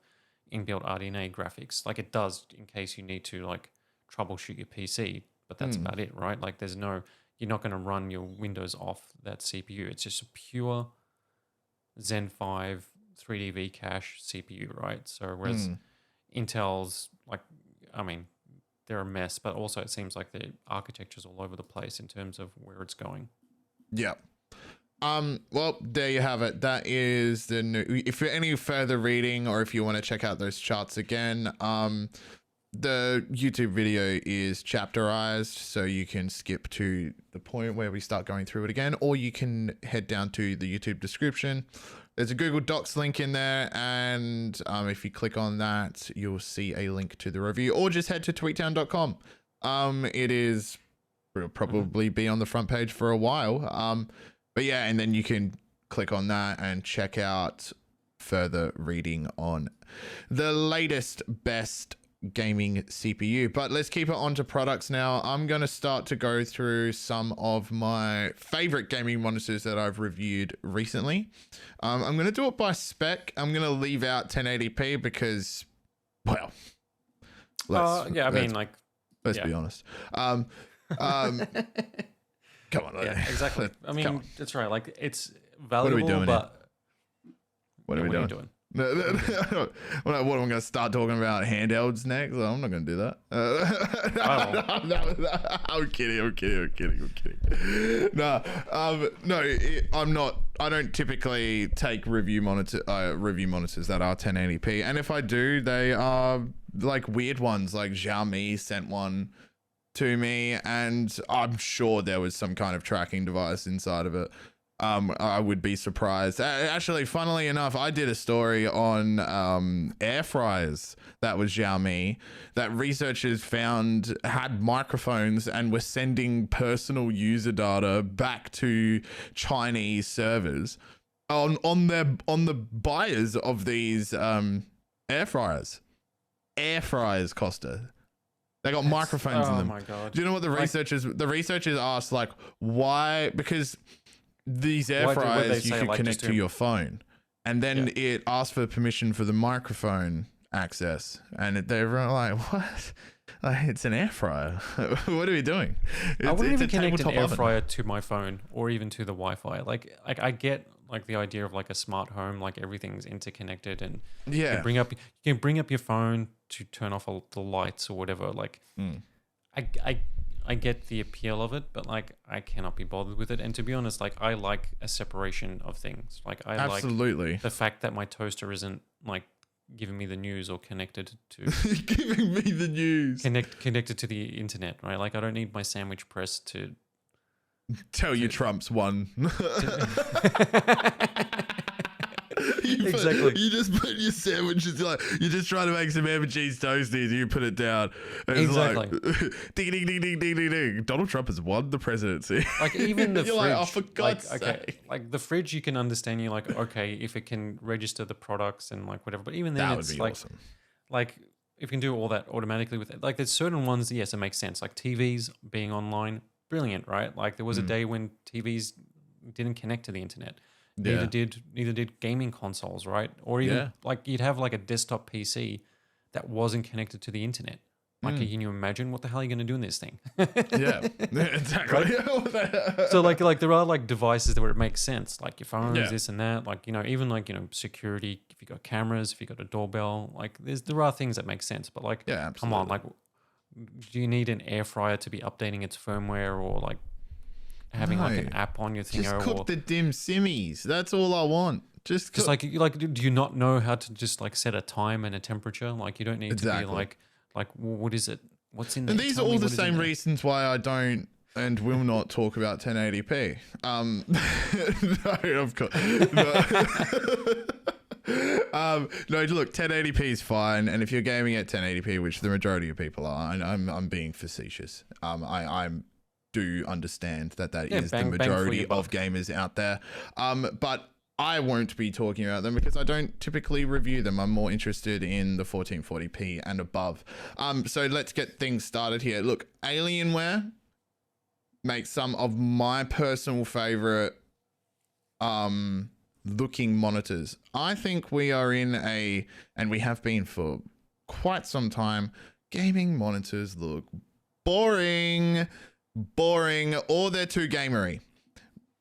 inbuilt RDNA graphics. Like it does in case you need to like troubleshoot your PC, but that's about it, right? Like you're not going to run your Windows off that CPU. It's just a pure Zen 5 3D cache CPU, right? So whereas Intel's like, I mean, they're a mess, but also it seems like the architecture's all over the place in terms of where it's going. Yeah. Well, there you have it. That is the new. If you're any further reading, or if you want to check out those charts again, the YouTube video is chapterized, so you can skip to the point where we start going through it again, or you can head down to the YouTube description. There's a Google Docs link in there, and if you click on that, you'll see a link to the review, or just head to tweettown.com. Will probably be on the front page for a while. But yeah, and then you can click on that and check out further reading on the latest best gaming CPU. But let's keep it on to products now. I'm going to start to go through some of my favorite gaming monitors that I've reviewed recently. I'm going to do it by spec. I'm going to leave out 1080p because, well, let's be honest. Come on. Yeah, exactly. I mean, that's right. Like it's valuable, what are we doing but what are we doing? What am I going to start talking about handhelds next? I'm not going to do that. I'm kidding. No, I'm not. I don't typically take review monitors that are 1080p, and if I do, they are like weird ones. Like Xiaomi sent one to me, and I'm sure there was some kind of tracking device inside of it. I would be surprised. Actually, funnily enough, I did a story on air fryers that was Xiaomi that researchers found had microphones and were sending personal user data back to Chinese servers on the buyers of these air fryers. Air fryers, Costa. They got microphones in them. Oh my god! Do you know what the researchers asked? Like, why? Because these air fryers you could connect to your phone, and then it asked for permission for the microphone access, and they were like, "What? Like, it's an air fryer. What are we doing?" I wouldn't even connect an air fryer to my phone or even to the Wi-Fi. Like I get like the idea of like a smart home, like everything's interconnected, and you can bring up your phone to turn off the lights or whatever. Like, I get the appeal of it, but like I cannot be bothered with it. And to be honest, like I like a separation of things. Like I like the fact that my toaster isn't like giving me the news or connected to giving me the news connected to the internet, right? Like I don't need my sandwich press to tell you Trump's won. Exactly. You just put your sandwiches, like you're just trying to make some ham and cheese toasties. You put it down. And exactly. It's like, ding, ding, ding, ding, ding, ding, ding. Donald Trump has won the presidency. Like even the fridge. Like, oh, for God's sake. Okay, like the fridge, you can understand. You're like, okay, if it can register the products and like whatever. But even then, that it's would be like, awesome. Like if you can do all that automatically with it. Like there's certain ones, yes, it makes sense. Like TVs being online, brilliant, right? Like there was a day when TVs didn't connect to the internet. Neither did gaming consoles, right? Or even like you'd have like a desktop PC that wasn't connected to the internet. Like, can you imagine what the hell are you going to do in this thing? Yeah, exactly. So like there are like devices where it makes sense, like your phones, this and that. Like even like security. If you got cameras, if you got a doorbell, like there are things that make sense. But like, come on, like, do you need an air fryer to be updating its firmware or like having like an app on your thing? Just cook the dim simmies. That's all I want. Just like do you not know how to just like set a time and a temperature? Like you don't need to be like what is it? What's in there? And these are all the same reasons why I don't and will not talk about 1080p. No, of course. No, look, 1080p is fine, and if you're gaming at 1080p, which the majority of people are, I'm being facetious. I do understand that is the majority of gamers out there. But I won't be talking about them because I don't typically review them. I'm more interested in the 1440p and above. So let's get things started here. Look, Alienware makes some of my personal favorite looking monitors. I think we are in and we have been for quite some time, gaming monitors look boring, or they're too gamery.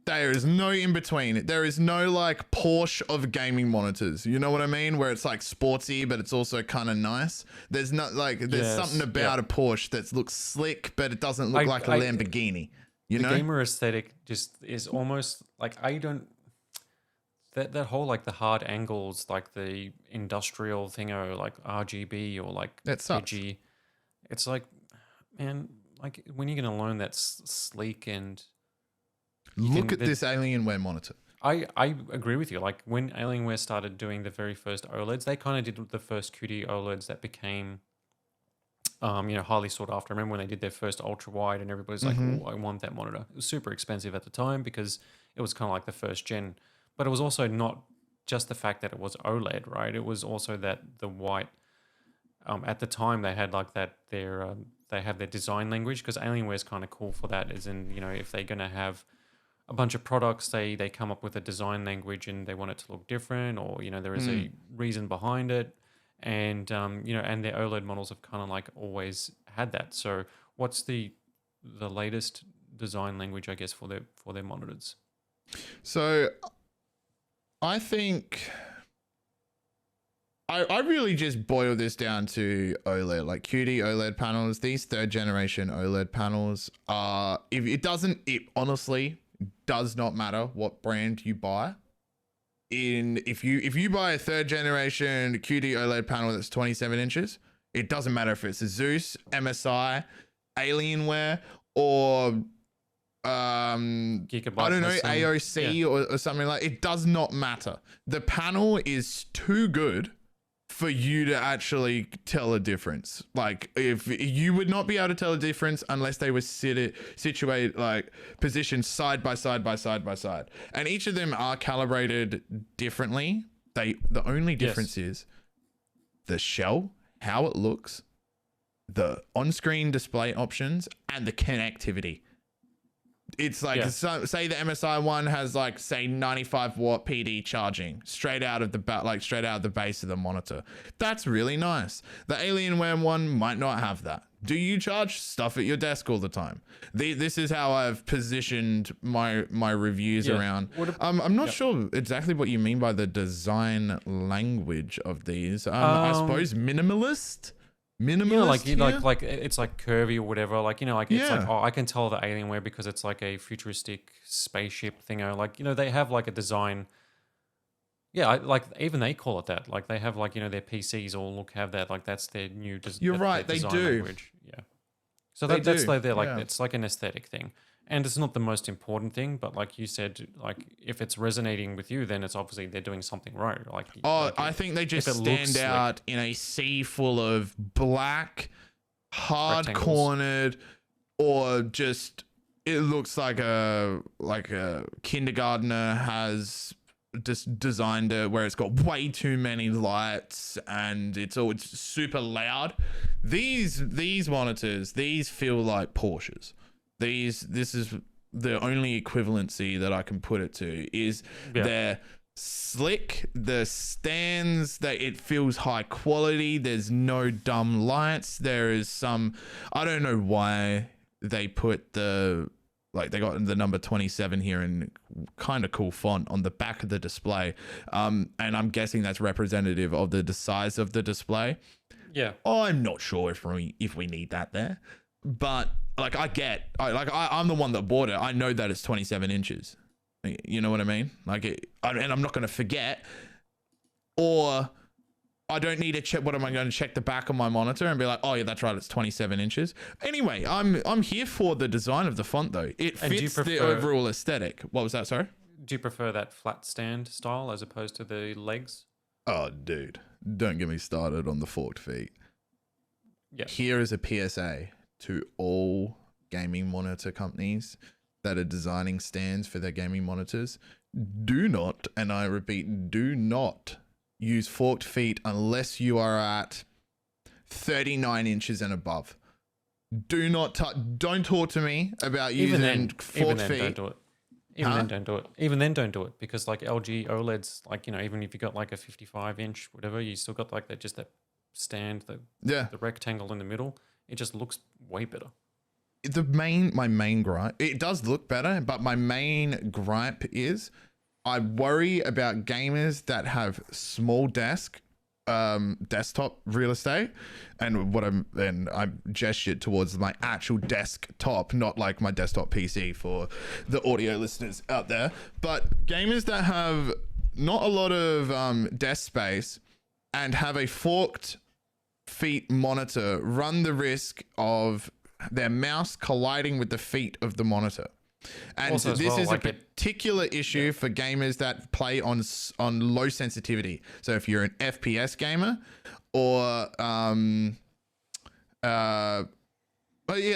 There is no in between. There is no like Porsche of gaming monitors. You know what I mean? Where it's like sportsy, but it's also kind of nice. There's not like something about a Porsche that looks slick, but it doesn't look like a Lamborghini. You know, the gamer aesthetic just is almost like I don't. That whole like the hard angles, like the industrial thingo, like RGB or like edgy. It's like, man, like when you're gonna learn that's sleek and. Look at this Alienware monitor. I agree with you. Like when Alienware started doing the very first OLEDs, they kind of did the first QD OLEDs that became, highly sought after. I remember when they did their first ultra wide, and everybody's like, "Oh, I want that monitor." It was super expensive at the time because it was kind of like the first gen, but it was also not just the fact that it was OLED, right? It was also that the white. At the time, they had like that they have their design language because Alienware is kind of cool for that. As in, if they're gonna have a bunch of products, they come up with a design language and they want it to look different, or there is a reason behind it, and and their OLED models have kind of like always had that. So what's the latest design language, I guess, for their monitors? So I think I really just boil this down to OLED, like QD OLED panels. These 3rd generation OLED panels are, it honestly does not matter what brand you buy. If you buy a 3rd generation QD OLED panel that's 27 inches, it doesn't matter if it's a Zeus, MSI, Alienware, or Gigabyte, I don't know, AOC or something like. It does not matter. The panel is too good for you to actually tell a difference. Like, if you would not be able to tell a difference unless they were situated, like positioned side by side by side by side, and each of them are calibrated differently. The only difference is the shell, how it looks, the on-screen display options, and the connectivity. It's like, say the MSI one has like, say 95 watt PD charging straight out of the base of the monitor. That's really nice. The Alienware one might not have that. Do you charge stuff at your desk all the time? This is how I've positioned my reviews around. I'm not sure exactly what you mean by the design language of these. I suppose minimalist. Like it's like curvy or whatever. Like, it's like, I can tell the Alienware because it's like a futuristic spaceship thing. Like, they have like a design. Yeah, like even they call it that. Like they have like, their PCs all have that. Like that's their new design. You're right, they do. Language. Yeah. So that's like it's like an aesthetic thing. And it's not the most important thing, but like you said, like if it's resonating with you, then it's obviously they're doing something right. I think they just stand out in a sea full of black, hard cornered, or just it looks like a kindergartner has just designed it where it's got way too many lights and it's super loud. These monitors, these feel like Porsches. This is the only equivalency that I can put it to is they're slick, the stands, that it feels high quality. There's no dumb lights. There is some, I don't know why they put they got the number 27 here in kind of cool font on the back of the display. And I'm guessing that's representative of the size of the display. Yeah. I'm not sure if we need that there, but like I'm the one that bought it. I know that it's 27 inches. You know what I mean? And I'm not going to forget, or I don't need to check. What am I going to check the back of my monitor and be like, oh yeah, that's right, it's 27 inches. Anyway, I'm here for the design of the font though. It fits the overall aesthetic. What was that? Sorry. Do you prefer that flat stand style as opposed to the legs? Oh, dude, don't get me started on the forked feet. Yeah. Here is a PSA to all gaming monitor companies that are designing stands for their gaming monitors. Do not, and I repeat, do not use forked feet unless you are at 39 inches and above. Do not don't talk to me about using forked feet. Don't do it. Then don't do it. Even then don't do it, because like LG OLEDs, like, even if you got like a 55 inch, whatever, you still got like that stand, the rectangle in the middle. It just looks way better. My main gripe, it does look better, but my main gripe is I worry about gamers that have small desktop real estate, and I gestured towards my actual desktop, not like my desktop PC for the audio listeners out there, but gamers that have not a lot of desk space and have a forked feet monitor run the risk of their mouse colliding with the feet of the monitor. And also, this is a particular issue for gamers that play on low sensitivity. So if you're an FPS gamer, or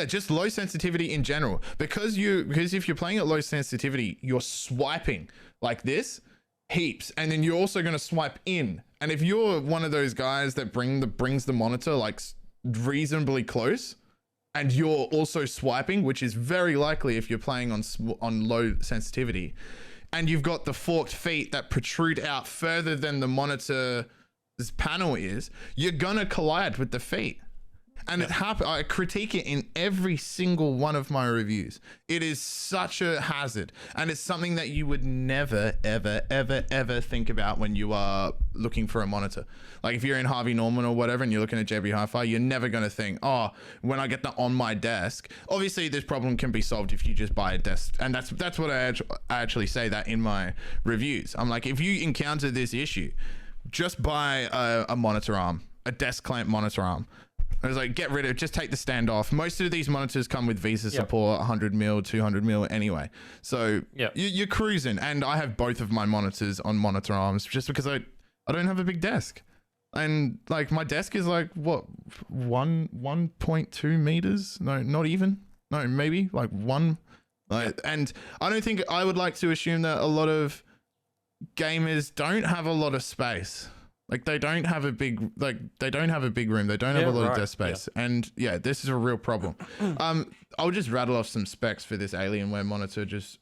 just low sensitivity in general, because if you're playing at low sensitivity, you're swiping like this heaps, and then you're also going to swipe in. And if you're one of those guys that brings the monitor like reasonably close, and you're also swiping, which is very likely if you're playing on low sensitivity, and you've got the forked feet that protrude out further than the monitor's panel is, you're gonna collide with the feet. And it happened. I critique it in every single one of my reviews. It is such a hazard, and it's something that you would never, ever, ever, ever think about when you are looking for a monitor. Like if you're in Harvey Norman or whatever, and you're looking at JB Hi-Fi, you're never going to think, oh, when I get that on my desk. Obviously, this problem can be solved if you just buy a desk, and that's what I actually say that in my reviews. I'm like, if you encounter this issue, just buy a monitor arm, a desk clamp monitor arm. I was like, get rid of it, just take the stand off. Most of these monitors come with VESA support, 100 mil, 200 mil anyway. So you're cruising. And I have both of my monitors on monitor arms just because I don't have a big desk. And like my desk is like, what, 1.2 meters? No, not even. No, maybe like one. And I don't think, I would like to assume that a lot of gamers don't have a lot of space. Like they don't have a big room. They don't have a lot of desk space. And this is a real problem. I'll just rattle off some specs for this Alienware monitor just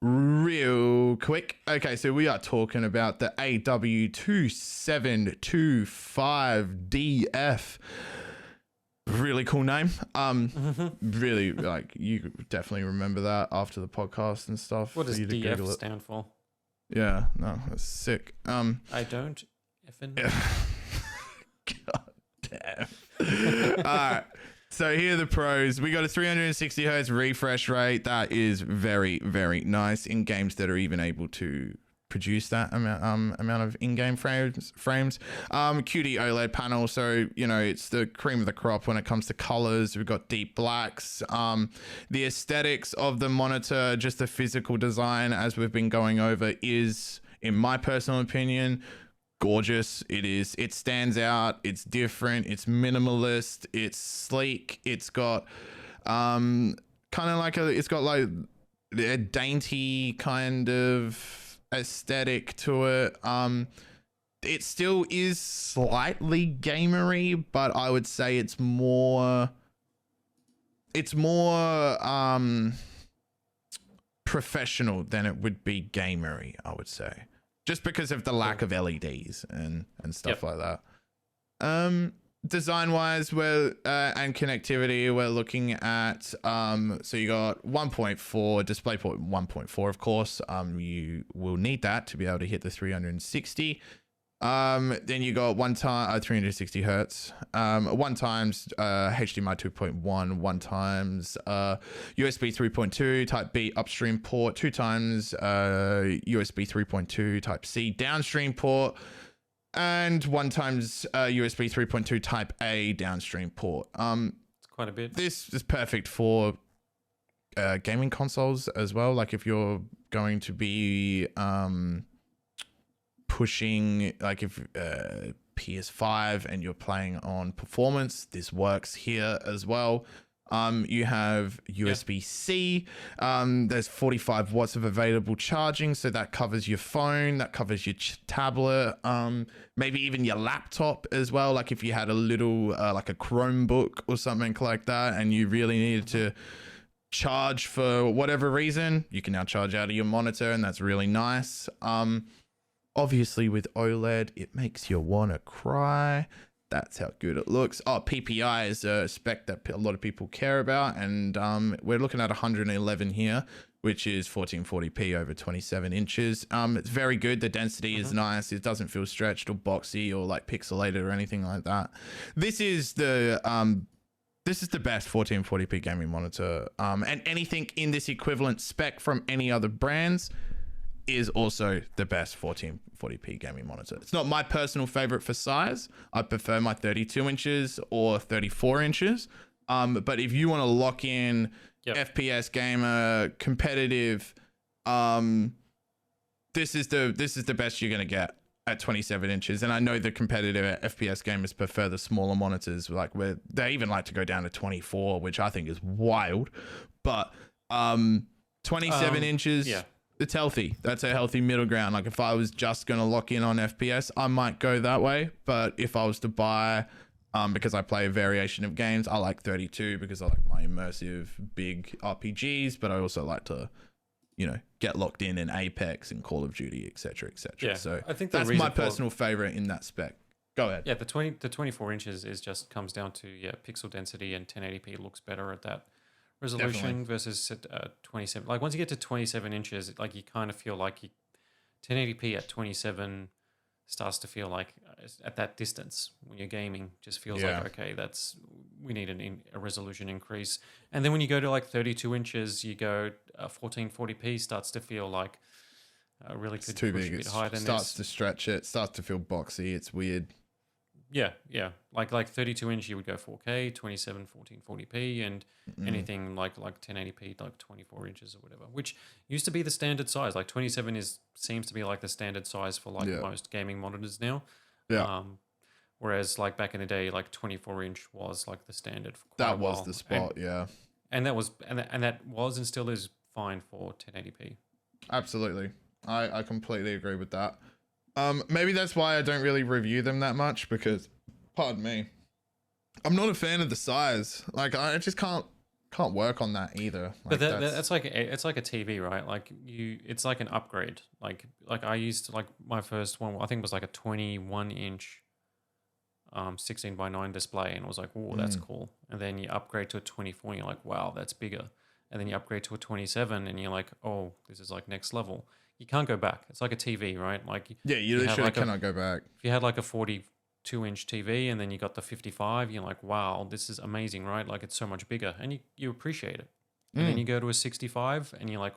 real quick. Okay, so we are talking about the AW2725DF. Really cool name. Really, like, you definitely remember that after the podcast and stuff. What does DF stand for? Yeah, no, that's sick. I don't effing know. God damn. All right. So here are the pros. We got a 360 hertz refresh rate. That is very, very nice in games that are even able to produce that amount of in-game frames. QD OLED panel, so it's the cream of the crop when it comes to colors. We've got deep blacks. The aesthetics of the monitor, just the physical design, as we've been going over, is, in my personal opinion, gorgeous. It stands out. It's different. It's minimalist. It's sleek. It's got kind of like it's got like a dainty kind of aesthetic to it. It still is slightly gamery, but I would say it's more professional than it would be gamery, I would say, just because of the lack of LEDs and stuff like that. Design wise, and connectivity, we're looking at so you got 1.4 DisplayPort 1.4, of course. You will need that to be able to hit the 360. Then you got 360 hertz, 1 times HDMI 2.1, 1 times USB 3.2 Type B upstream port, 2 times USB 3.2 Type C downstream port, and 1 times USB 3.2 Type A downstream port. It's quite a bit. This is perfect for gaming consoles as well. Like if you're going to be pushing, like if PS5 and you're playing on performance, this works here as well. You have USB-C. There's 45 watts of available charging, so that covers your phone, that covers your tablet, maybe even your laptop as well. Like if you had a little like a Chromebook or something like that, and you really needed to charge for whatever reason, you can now charge out of your monitor, and that's really nice. Obviously with OLED, it makes you wanna cry. That's how good it looks. PPI is a spec that a lot of people care about, and we're looking at 111 here, which is 1440p over 27 inches. It's very good. The density is nice. It doesn't feel stretched or boxy or like pixelated or anything like that. This is the best 1440p gaming monitor, and anything in this equivalent spec from any other brands is also the best 1440p gaming monitor. It's not my personal favorite for size. I prefer my 32 inches or 34 inches. But if you want to lock in FPS gamer, competitive, this is the best you're gonna get at 27 inches. And I know the competitive FPS gamers prefer the smaller monitors, like where they even like to go down to 24, which I think is wild. But 27 inches. Yeah. It's healthy. That's a healthy middle ground. Like if I was just going to lock in on FPS, I might go that way. But if I was to buy, because I play a variation of games, I like 32 because I like my immersive big RPGs, but I also like to, get locked in Apex and Call of Duty, etc., etc. Yeah, so I think that's my personal favorite in that spec. Go ahead. Yeah, the 24 inches is just comes down to pixel density, and 1080p looks better at that resolution Definitely. versus at 27. Like once you get to 27 inches, like you kind of feel like 1080p at 27 starts to feel like at that distance when you're gaming just feels Yeah. like okay, we need a resolution increase. And then when you go to like 32 inches, you go 1440p starts to feel like really It's could too push big. a bit It higher than starts this. to stretch it. Starts to feel boxy. It's weird. Yeah. Like 32 inch, you would go 4K, 27, 1440p, and anything like 1080p, like 24 inches or whatever, which used to be the standard size. Like 27 seems to be like the standard size for like Yeah. most gaming monitors now. Yeah. Whereas like back in the day, like 24 inch was like the standard for quite a That was while. the spot. Yeah. And that was and still is fine for 1080p. Absolutely. I completely agree with that. Maybe that's why I don't really review them that much because, pardon me, I'm not a fan of the size. Like I just can't work on that either. Like, But that's like it's like a TV, right? Like it's like an upgrade. Like I used like my first one, I think it was like a 21 inch 16 by 9 display, and it was like, oh, that's cool. And then you upgrade to a 24 and you're like, wow, that's bigger. And then you upgrade to a 27 and you're like, oh, this is like next level. You can't go back. It's like a TV, right? Like yeah, you literally like cannot go back. if you had like a 42 inch TV and then you got the 55, you're like, wow, this is amazing, right? Like it's so much bigger, and you appreciate it. And then you go to a 65 and you're like,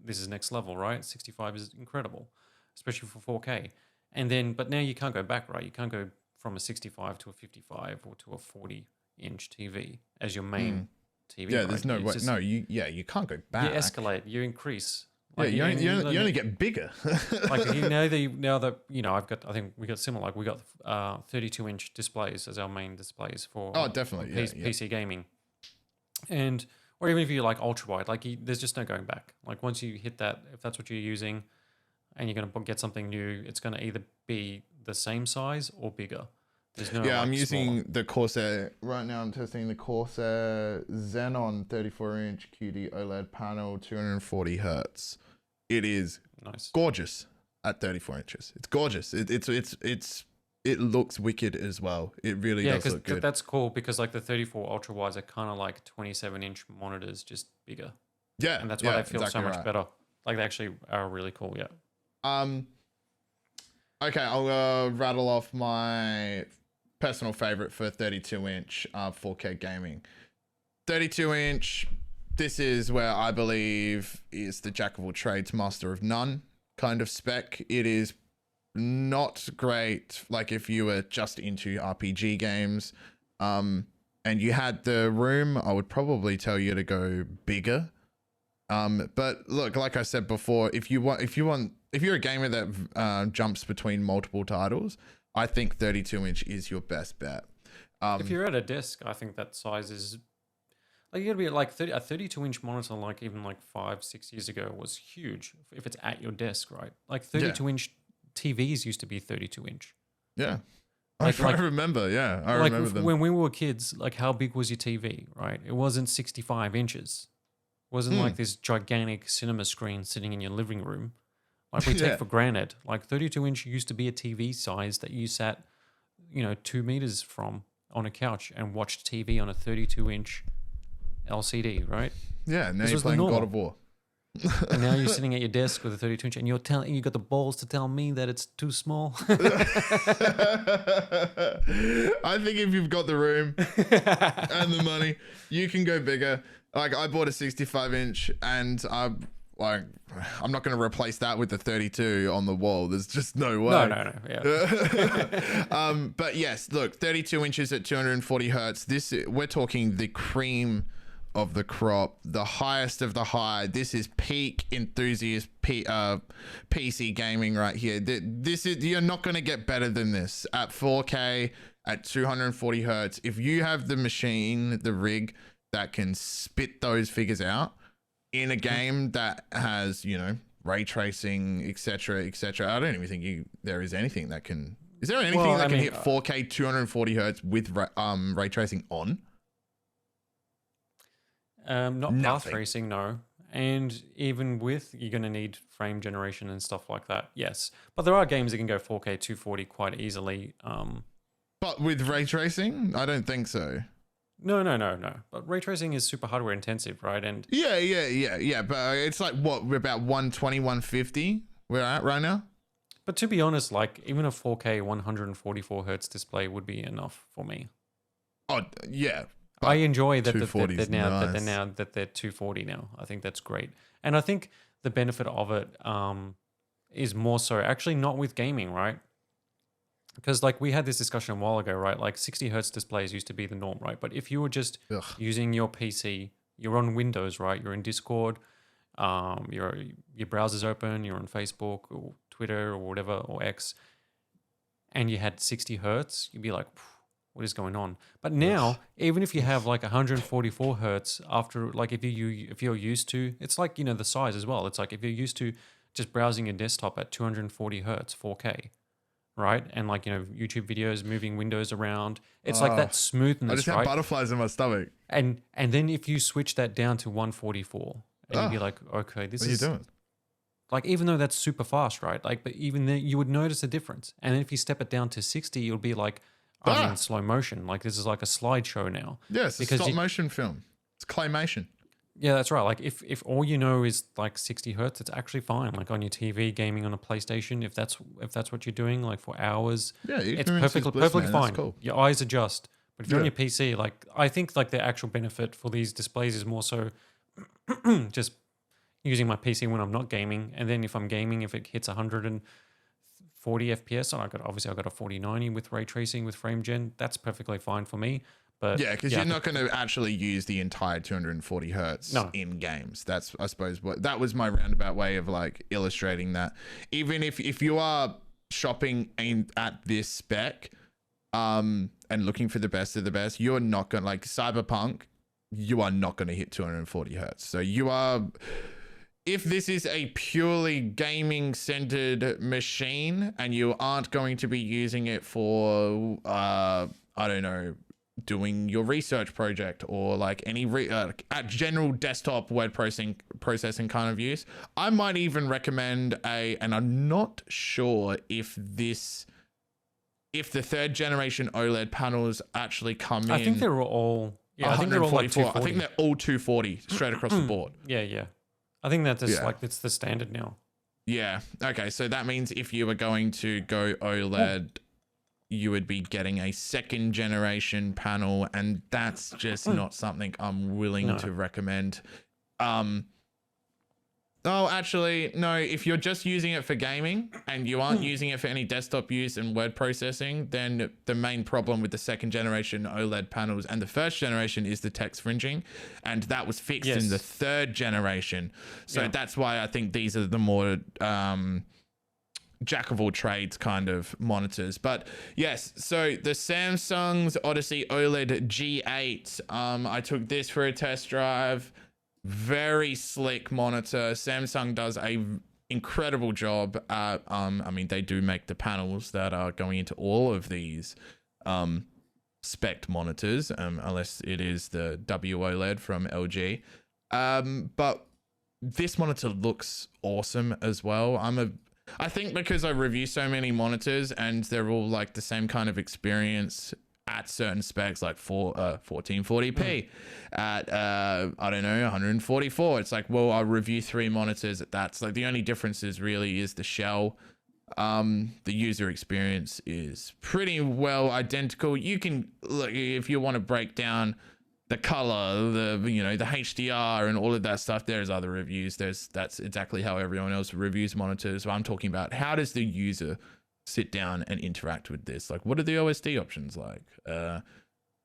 this is next level, right? 65 is incredible, especially for 4K. And then, but now you can't go back, right? You can't go from a 65 to a 55 or to a 40 inch TV as your main TV. Yeah, right? there's no way. No, you can't go back. You escalate, you increase. Yeah, Like, you only get bigger. like now that I think we got similar. Like we got 32 inch displays as our main displays for definitely, PC gaming, and or even if you like ultra wide, like there's just no going back. Like once you hit that, if that's what you're using, and you're gonna get something new, it's gonna either be the same size or bigger. There's no Yeah, like, I'm using smaller. the Corsair right now. I'm testing the Corsair Xenon 34-inch QD OLED panel, 240 hertz. It is Nice. gorgeous at 34 inches. It's gorgeous. It looks wicked as well. It really does look good. That's cool because like the 34 ultra wides are kind of like 27 inch monitors, just bigger, Yeah, and that's why they feel exactly so much right. better. Like they actually are really cool. Yeah. Okay, I'll rattle off my personal favorite for 32-inch 4K gaming. 32-inch. This is where I believe is the jack of all trades, master of none kind of spec. It is not great. Like if you were just into RPG games, and you had the room, I would probably tell you to go bigger. But look, like I said before, if you're a gamer that jumps between multiple titles, I think 32-inch is your best bet. If you're at a desk, I think that size is like you gotta be like a 32-inch monitor. Like even like 5-6 years ago was huge. If it's at your desk, right? Like 32-inch TVs used to be 32-inch. Yeah. Like- I remember. Yeah, I Like remember them. when we were kids, like how big was your TV, right? It wasn't 65 inches. It wasn't like this gigantic cinema screen sitting in your living room. Like we take for granted. Like 32-inch used to be a TV size that you sat, 2 meters from on a couch and watched TV on a 32-inch LCD, right? Yeah, now This you're was the playing God norm. of War. And now you're sitting at your desk with a 32-inch, and you got the balls to tell me that it's too small. I think if you've got the room and the money, you can go bigger. Like I bought a 65-inch, and I'm not going to replace that with the 32 on the wall. There's just no way. No. Yeah. But yes, look, 32 inches at 240 hertz. We're talking the cream of the crop, the highest of the high. This is peak enthusiast PC gaming right here. You're not going to get better than this at 4K at 240 hertz. If you have the machine, the rig that can spit those figures out in a game that has, ray tracing, etc., etc. I don't even think there is anything that can. Is there anything that can hit 4K 240 hertz with ray tracing on? Not path Nothing. tracing, no. And even with, you're going to need frame generation and stuff like that. Yes. But there are games that can go 4K 240 quite easily. But with ray tracing, I don't think so. No. But ray tracing is super hardware intensive, right? And Yeah. But it's like what, we're about 120, 150 we're at right now. But to be honest, like even a 4K 144 hertz display would be enough for me. Oh yeah. I enjoy that they're 240 now. I think that's great. And I think the benefit of it is more so actually not with gaming, right? Because like we had this discussion a while ago, right? Like 60 hertz displays used to be the norm, right? But if you were just using your PC, you're on Windows, right? You're in Discord, your browser's open, you're on Facebook or Twitter or whatever, or X, and you had 60 hertz, you'd be like, what is going on? But now, even if you have like 144 hertz, after like if you're used to, it's like, you know, the size as well. It's like if you're used to just browsing your desktop at 240 hertz, 4K, right? And like, you know, YouTube videos, moving windows around, it's like that smoothness, I just have butterflies in my stomach. And then if you switch that down to 144, and you'd be like, okay, this is... What are you doing? Like, even though that's super fast, right? Like, but even then you would notice a difference. And then if you step it down to 60, it would be like, I'm in slow motion. Like, this is like a slideshow now. Yes, it's a stop motion film. It's claymation. Yeah, that's right. Like, if all you know is like 60 hertz, it's actually fine. Like on your TV, gaming on a PlayStation, if that's what you're doing, like for hours, it's perfectly fine. Cool. Your eyes adjust. But if you're on your PC, like I think like the actual benefit for these displays is more so just using my PC when I'm not gaming, and then if I'm gaming, if it hits 140 FPS, and I've got a 4090 with ray tracing with frame gen, that's perfectly fine for me. But yeah, because you're not going to actually use the entire 240 hertz in games. That's, I suppose, that was my roundabout way of like illustrating that. Even if you are shopping at this spec, and looking for the best of the best, you're not going to, like Cyberpunk, you are not going to hit 240 hertz. So you are, if this is a purely gaming centered machine and you aren't going to be using it for, I don't know, doing your research project or like any general desktop word processing kind of use, I might even recommend and I'm not sure if the third generation OLED panels actually come in. I think they're all... Yeah, I think they're all like 240. I think they're all 240 straight across the board. Yeah. I think that's like it's the standard now. Yeah. Okay. So that means if you were going to go OLED, you would be getting a second generation panel, and that's just not something I'm willing to recommend. Oh, actually, no. If you're just using it for gaming and you aren't using it for any desktop use and word processing, then the main problem with the second generation OLED panels and the first generation is the text fringing, and that was fixed in the third generation. So that's why I think these are the more jack of all trades kind of monitors. But yes, so the Samsung's Odyssey OLED G8. I took this for a test drive. Very slick monitor. Samsung does a incredible job at, I mean, they do make the panels that are going into all of these spec monitors, unless it is the WOLED from LG. But this monitor looks awesome as well. I think because I review so many monitors and they're all like the same kind of experience at certain specs, like 1440p at I don't know, 144. It's like, well, I'll review 3 monitors at that. So like the only difference is the shell. The user experience is pretty well identical. You can look, if you want to break down the color, the HDR and all of that stuff, there's other reviews. That's exactly how everyone else reviews monitors. So I'm talking about, how does the user sit down and interact with this? Like, what are the OSD options like?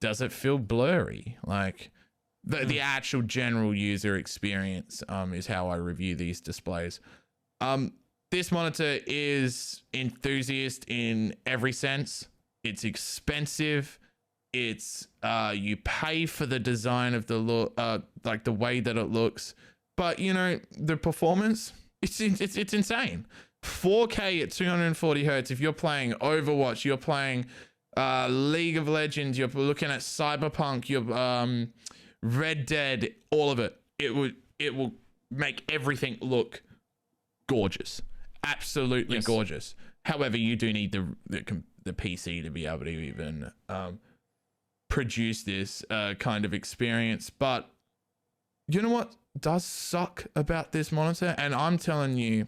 Does it feel blurry? Like the actual general user experience is how I review these displays. This monitor is enthusiast in every sense. It's expensive. It's you pay for the design of the look, like the way that it looks, but the performance, it's insane. 4K at 240 hertz. If you're playing Overwatch, you're playing League of Legends, you're looking at Cyberpunk, you're Red Dead, all of it. It will make everything look gorgeous, absolutely gorgeous. However, you do need the PC to be able to even produce this kind of experience. But you know what does suck about this monitor? And I'm telling you,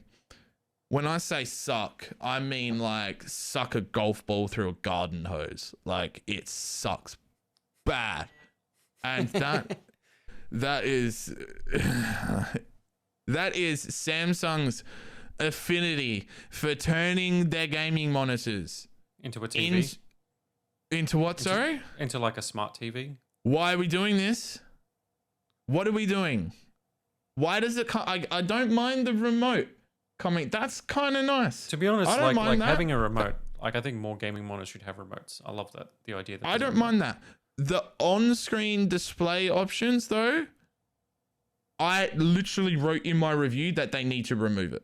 when I say suck, I mean like suck a golf ball through a garden hose. Like, it sucks bad. And that is Samsung's affinity for turning their gaming monitors into a TV. Into what, sorry? Into like a smart TV. Why are we doing this? What are we doing? Why does it come? I don't mind the remote coming. That's kind of nice. To be honest, I don't mind that. having a remote, like I think more gaming monitors should have remotes. I love that. The idea that I don't mind that. The on-screen display options, though, I literally wrote in my review that they need to remove it.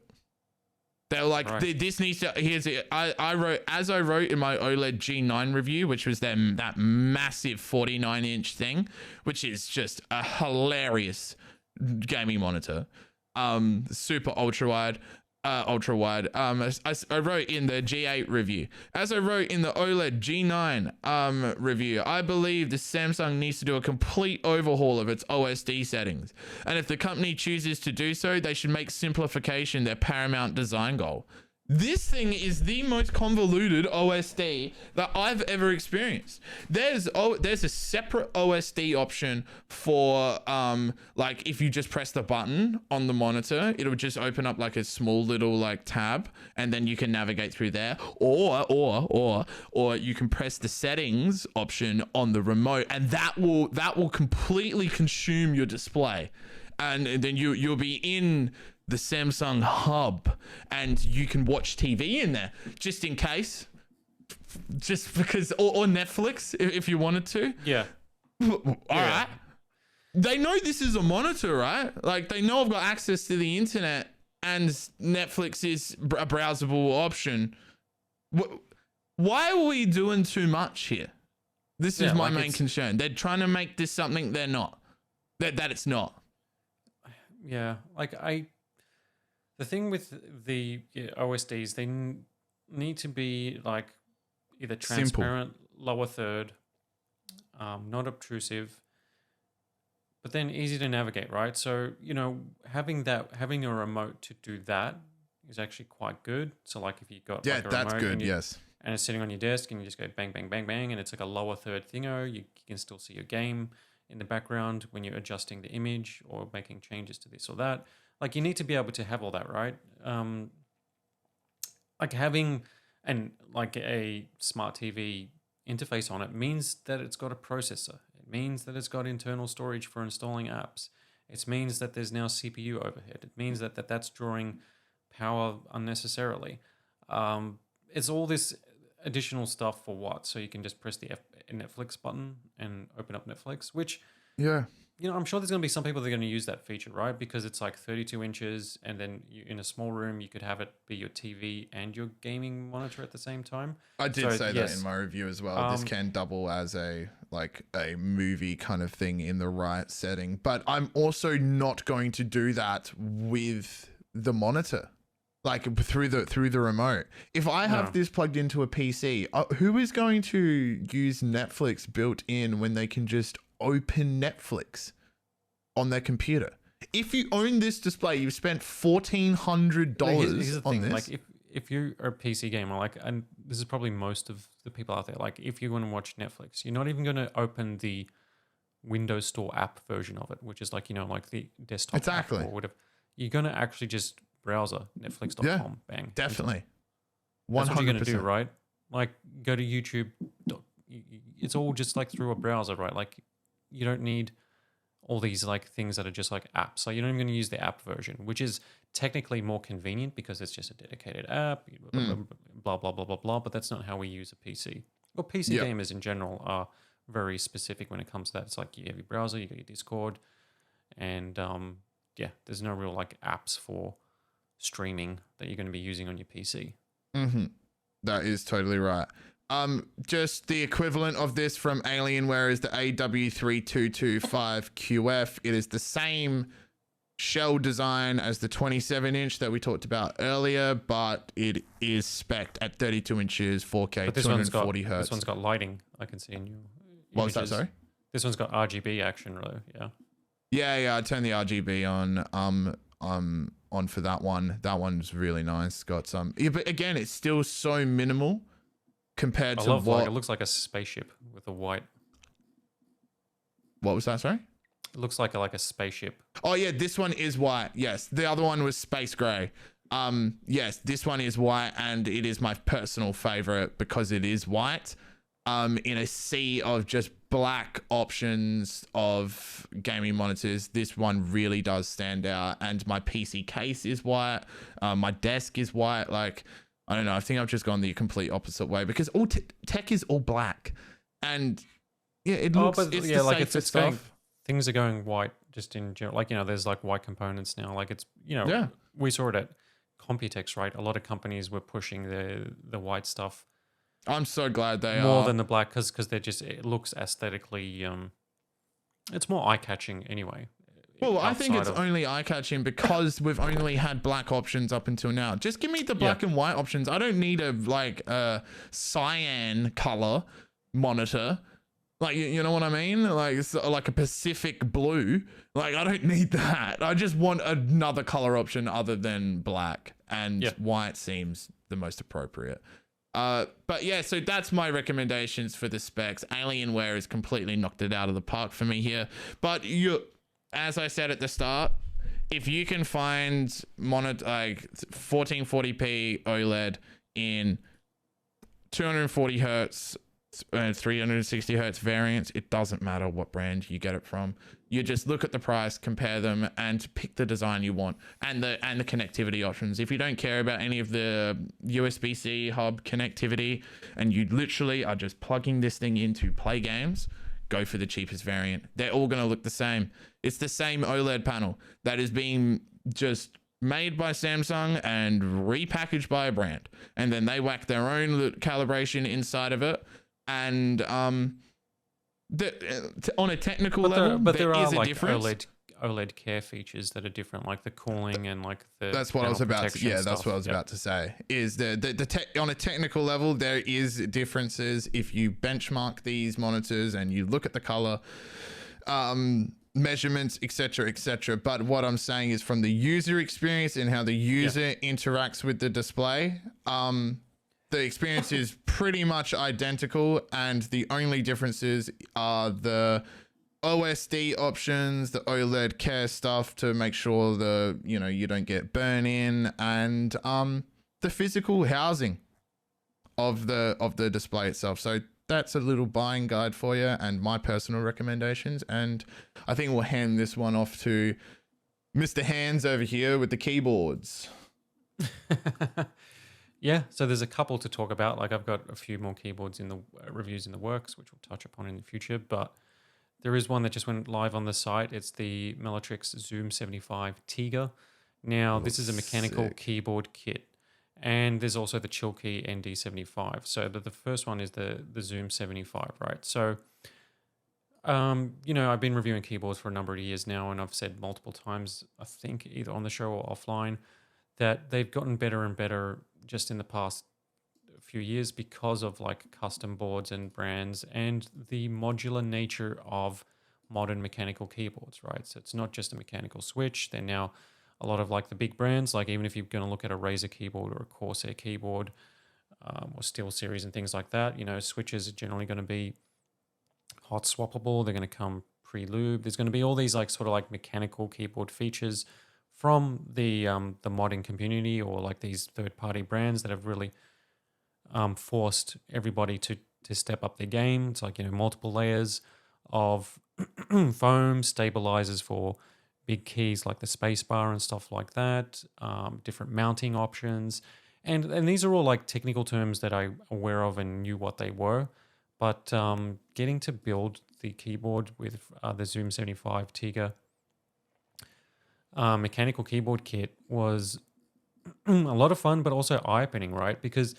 They're like, this needs to, here's it. I wrote in my OLED G9 review, which was that massive 49-inch thing, which is just a hilarious gaming monitor. Super ultra wide. I wrote in the G8 review, as I wrote in the OLED G9 review, I believe the Samsung needs to do a complete overhaul of its OSD settings. And if the company chooses to do so, they should make simplification their paramount design goal. This thing is the most convoluted OSD that I've ever experienced. There's a separate OSD option for like if you just press the button on the monitor, it'll just open up like a small little like tab, and then you can navigate through there. Or you can press the settings option on the remote, and that will completely consume your display, and then you'll be in the Samsung hub, and you can watch TV in there just in case, just because, or Netflix if you wanted to. Yeah. All right. They know this is a monitor, right? Like, they know I've got access to the internet and Netflix is a browsable option. Why are we doing too much here? This is my main concern. They're trying to make this something they're not. That it's not. Yeah, the thing with the OSDs, they need to be like either transparent, lower third, not obtrusive, but then easy to navigate, right? So, having a remote to do that is actually quite good. So like if you got like a that's remote good, yes. And it's sitting on your desk and you just go bang, bang, bang, bang, and it's like a lower third thingo, you can still see your game in the background when you're adjusting the image or making changes to this or that. Like, you need to be able to have all that, right? Like having a smart TV interface on it means that it's got a processor. It means that it's got internal storage for installing apps. It means that there's now CPU overhead. It means that that's drawing power unnecessarily. It's all this additional stuff for what? So you can just press the Netflix button and open up Netflix, which... Yeah. I'm sure there's going to be some people that are going to use that feature, right? Because it's like 32 inches, and then in a small room, you could have it be your TV and your gaming monitor at the same time. I did say that in my review as well. This can double as a movie kind of thing in the right setting. But I'm also not going to do that with the monitor, like through the remote. If I have this plugged into a PC, who is going to use Netflix built in when they can just open Netflix on their computer? If you own this display, you've spent $1,400 on this. Like if you're a PC gamer, and this is probably most of the people out there, like if you're going to watch Netflix, you're not even going to open the Windows Store app version of it, which is like the desktop app or whatever. You're going to actually just browser Netflix.com, bang. Definitely. 100%. That's what you're going to do, right? Like, go to YouTube. It's all just like through a browser, right? Like, you don't need all these like things that are just like apps. So you're not even going to use the app version, which is technically more convenient because it's just a dedicated app, blah, blah, blah, blah, blah. But that's not how we use a PC. Well, PC gamers in general are very specific when it comes to that. It's like you have your browser, you got your Discord, and there's no real like apps for streaming that you're going to be using on your PC. That is totally right. Just the equivalent of this from Alienware is the AW3225QF. It is the same shell design as the 27-inch that we talked about earlier, but it is spec'd at 32 inches, 4K, But 240 hertz. This one's got lighting. I can see in your What was that, images. sorry? This one's got RGB action, though. Yeah. Yeah, I turned the RGB on for that one. That one's really nice. Got some, yeah, but again, it's still so minimal compared to what. It looks like a spaceship with a white. What was that? Sorry. It looks like a spaceship. Oh yeah, this one is white. Yes, the other one was space gray. Yes, this one is white, and it is my personal favorite because it is white. In a sea of just black options of gaming monitors, this one really does stand out. And my PC case is white. My desk is white. Like, I don't know. I think I've just gone the complete opposite way because all tech is all black, and yeah, it looks. It's the safest stuff. Things are going white just in general. Like, there's like white components now. Like it's, we saw it at Computex, right? A lot of companies were pushing the white stuff. I'm so glad they more are. Than the black because it looks aesthetically, it's more eye-catching anyway. Well, I think it's only eye-catching because we've only had black options up until now. Just give me the black and white options. I don't need a cyan color monitor. Like, you know what I mean? Like a Pacific blue. Like, I don't need that. I just want another color option other than black, and white seems the most appropriate. But yeah, so that's my recommendations for the specs. Alienware has completely knocked it out of the park for me here. But as I said at the start, if you can find 1440p OLED in 240 hertz and 360 hertz variants, it doesn't matter what brand you get it from. You just look at the price, compare them, and pick the design you want and the connectivity options. If you don't care about any of the USB-C hub connectivity and you literally are just plugging this thing in to play games, go for the cheapest variant. They're all going to look the same. It's the same OLED panel that is being just made by Samsung and repackaged by a brand, and then they whack their own calibration inside of it. And on a technical level, there is a difference. OLED care features that are different, like the cooling and like the. That's what I was about to. Yeah, that's what I was about to say. Is on a technical level, there is differences if you benchmark these monitors and you look at the color, measurements, etc. But what I'm saying is from the user experience and how the user interacts with the display, the experience is pretty much identical, and the only differences are the OSD options, the OLED care stuff to make sure you don't get burn in, and the physical housing of the display itself. So that's a little buying guide for you and my personal recommendations. And I think we'll hand this one off to Mr. Hands over here with the keyboards. Yeah, so there's a couple to talk about. Like, I've got a few more keyboards in the reviews in the works, which we'll touch upon in the future. But there is one that just went live on the site. It's the Meletrix Zoom 75 TIGA. Now, this is a mechanical keyboard kit. And there's also the Chill Key ND75. So the first one is the Zoom 75, right? So, I've been reviewing keyboards for a number of years now, and I've said multiple times, I think either on the show or offline, that they've gotten better and better just in the past few years because of like custom boards and brands and the modular nature of modern mechanical keyboards, right? So it's not just a mechanical switch. They're now a lot of like the big brands, like even if you're going to look at a Razer keyboard or a Corsair keyboard or Steel Series and things like that, switches are generally going to be hot swappable. They're going to come pre-lubed. There's going to be all these like sort of like mechanical keyboard features from the modding community or like these third-party brands that have really forced everybody to step up their game. It's like, multiple layers of foam, stabilizers for big keys like the spacebar and stuff like that, different mounting options. And these are all like technical terms that I'm aware of and knew what they were. But getting to build the keyboard with the Zoom 75 TIGA mechanical keyboard kit was a lot of fun, but also eye-opening, right? Because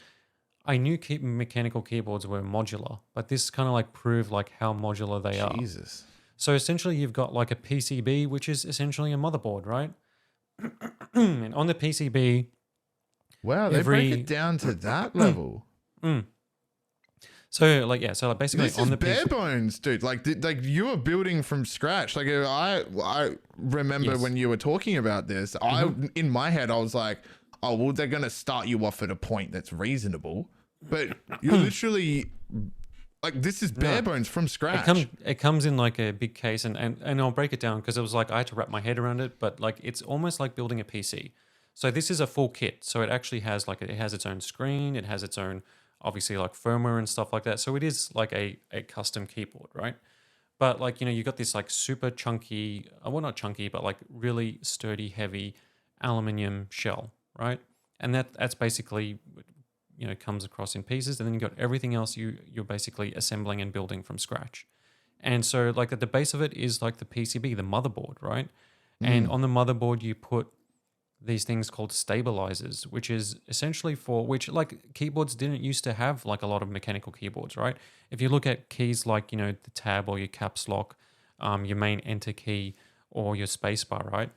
I knew mechanical keyboards were modular, but this kind of like proved like how modular they are. Jesus. So essentially, you've got like a PCB, which is essentially a motherboard, right? And on the PCB, Wow, they break it down to that level. So like yeah, so like basically This on is the bare PC, bones, dude. Like you were building from scratch. Like I remember Yes. when you were talking about this. In my head I was like, oh well, they're gonna start you off at a point that's reasonable, but you're literally like this is bare bones from scratch. it comes in like a big case, and I'll break it down because it was like I had to wrap my head around it, but like it's almost like building a PC. So this is a full kit. So it actually has like it has its own screen, it has its own obviously like firmware and stuff like that. So it is like a custom keyboard, right? But like you got this like super chunky, well not chunky, but like really sturdy, heavy aluminium shell, right? And that's basically comes across in pieces, and then you got everything else you're basically assembling and building from scratch. And so like at the base of it is like the PCB, the motherboard, right? And on the motherboard you put these things called stabilizers, which is essentially for which like keyboards didn't used to have like a lot of mechanical keyboards, right? If you look at keys like the tab or your caps lock, your main enter key or your spacebar, right?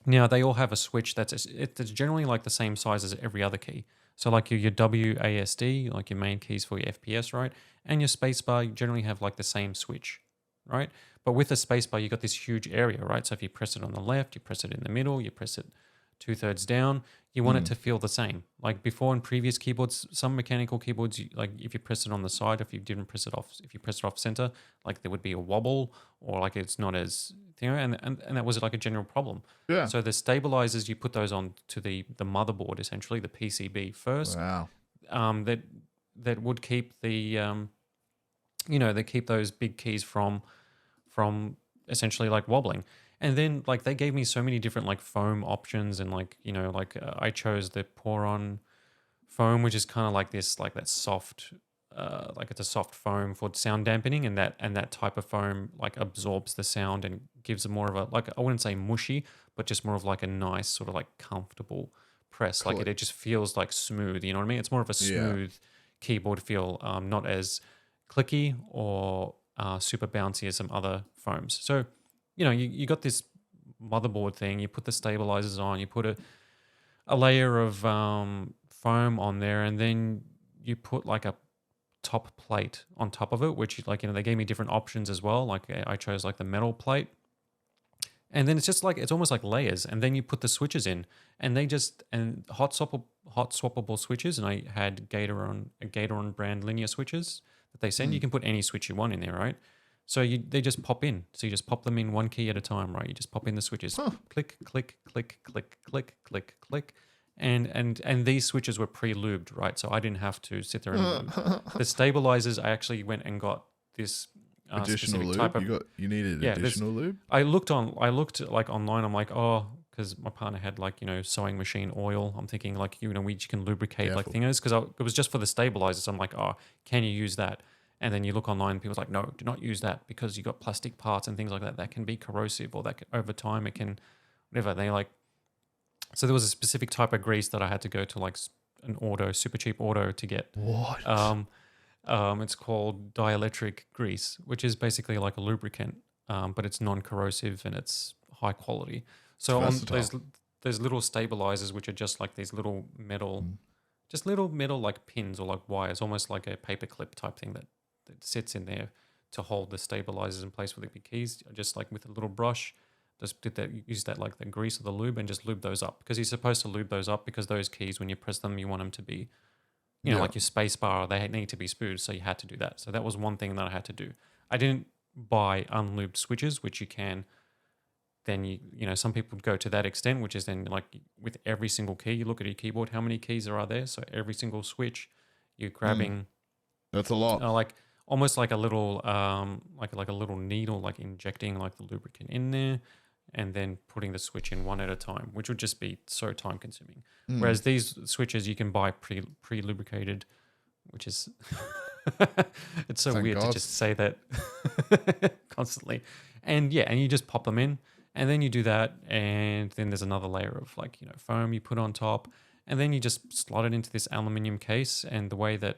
Now they all have a switch it's generally like the same size as every other key. So like your WASD, like your main keys for your FPS, right? And your spacebar, you generally have like the same switch, right? But with the spacebar, you got this huge area, right? So if you press it on the left, you press it in the middle, you press it 2/3 down, you want it to feel the same. Like before in previous keyboards, some mechanical keyboards, like if you press it on the side, if you press it off center, like there would be a wobble or like it's not as, and that was like a general problem. Yeah. So the stabilizers, you put those on to the motherboard, essentially the PCB first. Wow. That would keep the they keep those big keys from essentially like wobbling. And then like they gave me so many different like foam options, and like I chose the Poron foam, which is kind of like this like that soft like it's a soft foam for sound dampening, and that type of foam like absorbs the sound and gives it more of a, like I wouldn't say mushy, but just more of like a nice sort of like comfortable press. Like it just feels like smooth, you know what I mean? It's more of a smooth keyboard feel, not as clicky or super bouncy as some other foams. So you got this motherboard thing, you put the stabilizers on, you put a layer of foam on there, and then you put like a top plate on top of it, which like they gave me different options as well. Like I chose like the metal plate, and then it's just like it's almost like layers, and then you put the switches in, and they just hot swappable switches, and I had a Gatoron brand linear switches that they send. You can put any switch you want in there, right? So they just pop in. So you just pop them in one key at a time, right? You just pop in the switches, click, click, click, click, click, click, click, and these switches were pre-lubed, right? So I didn't have to sit there and lube. The stabilizers, I actually went and got this Additional lube. type of, You needed additional lube. I looked like online. I'm like, oh, because my partner had like sewing machine oil. I'm thinking like you can lubricate like things, because it was just for the stabilizers. I'm like, oh, can you use that? And then you look online, and people's like, no, do not use that because you got plastic parts and things like that that can be corrosive, or that can, over time it can, whatever. They like, so there was a specific type of grease that I had to go to like an auto, super cheap auto to get. What? It's called dielectric grease, which is basically like a lubricant, but it's non-corrosive and it's high quality. So on there's little stabilizers, which are just like these little metal, just little metal like pins or like wires, almost like a paper clip type thing that sits in there to hold the stabilizers in place with the big keys. Just like with a little brush, just use that like the grease or the lube and just lube those up, because you're supposed to lube those up, because those keys, when you press them, you want them to be, like your space bar, they need to be smooth. So you had to do that. So that was one thing that I had to do. I didn't buy unlubed switches, which you can. Then some people go to that extent, which is then like with every single key, you look at your keyboard, how many keys are there? So every single switch, you're grabbing. That's a lot. Like almost like a little like a little needle, like injecting like the lubricant in there, and then putting the switch in one at a time, which would just be so time consuming. Whereas these switches you can buy pre lubricated, which is it's so weird to just say that constantly. And and you just pop them in, and then you do that, and then there's another layer of like foam you put on top, and then you just slot it into this aluminium case. And the way that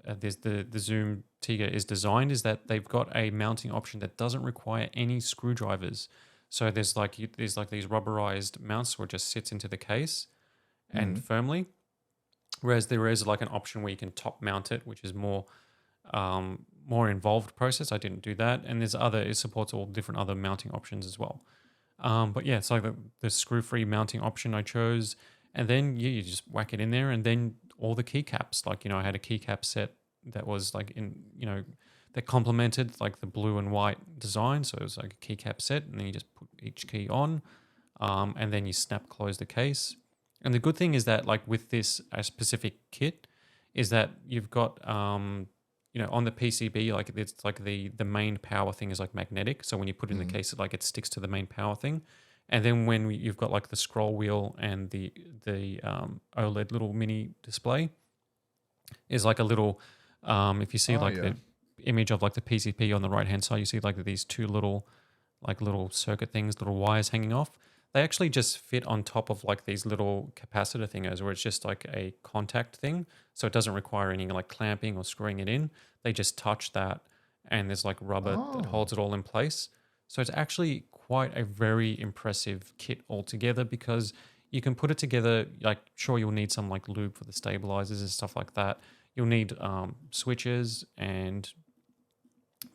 there's the zoom TIGA is designed is that they've got a mounting option that doesn't require any screwdrivers. So there's like these rubberized mounts where it just sits into the case and firmly. Whereas there is like an option where you can top mount it, which is more involved process. I didn't do that, and it supports all different other mounting options as well. But yeah, it's like the screw-free mounting option I chose, and then you just whack it in there, and then all the keycaps. Like, I had a keycap set that was like that complemented like the blue and white design. So it was like a keycap set, and then you just put each key on, and then you snap close the case. And the good thing is that like with this specific kit, is that you've got on the PCB, like it's like the main power thing is like magnetic. So when you put it in the case, it sticks to the main power thing. And then when you've got like the scroll wheel and the OLED little mini display is like a little, if you see the image of like the PCB on the right hand side, you see like these two little circuit things, little wires hanging off. They actually just fit on top of like these little capacitor thingos where it's just like a contact thing. So it doesn't require any like clamping or screwing it in. They just touch that, and there's like rubber that holds it all in place. So it's actually quite a very impressive kit altogether, because you can put it together. Like, sure, you'll need some like lube for the stabilizers and stuff like that. You'll need switches and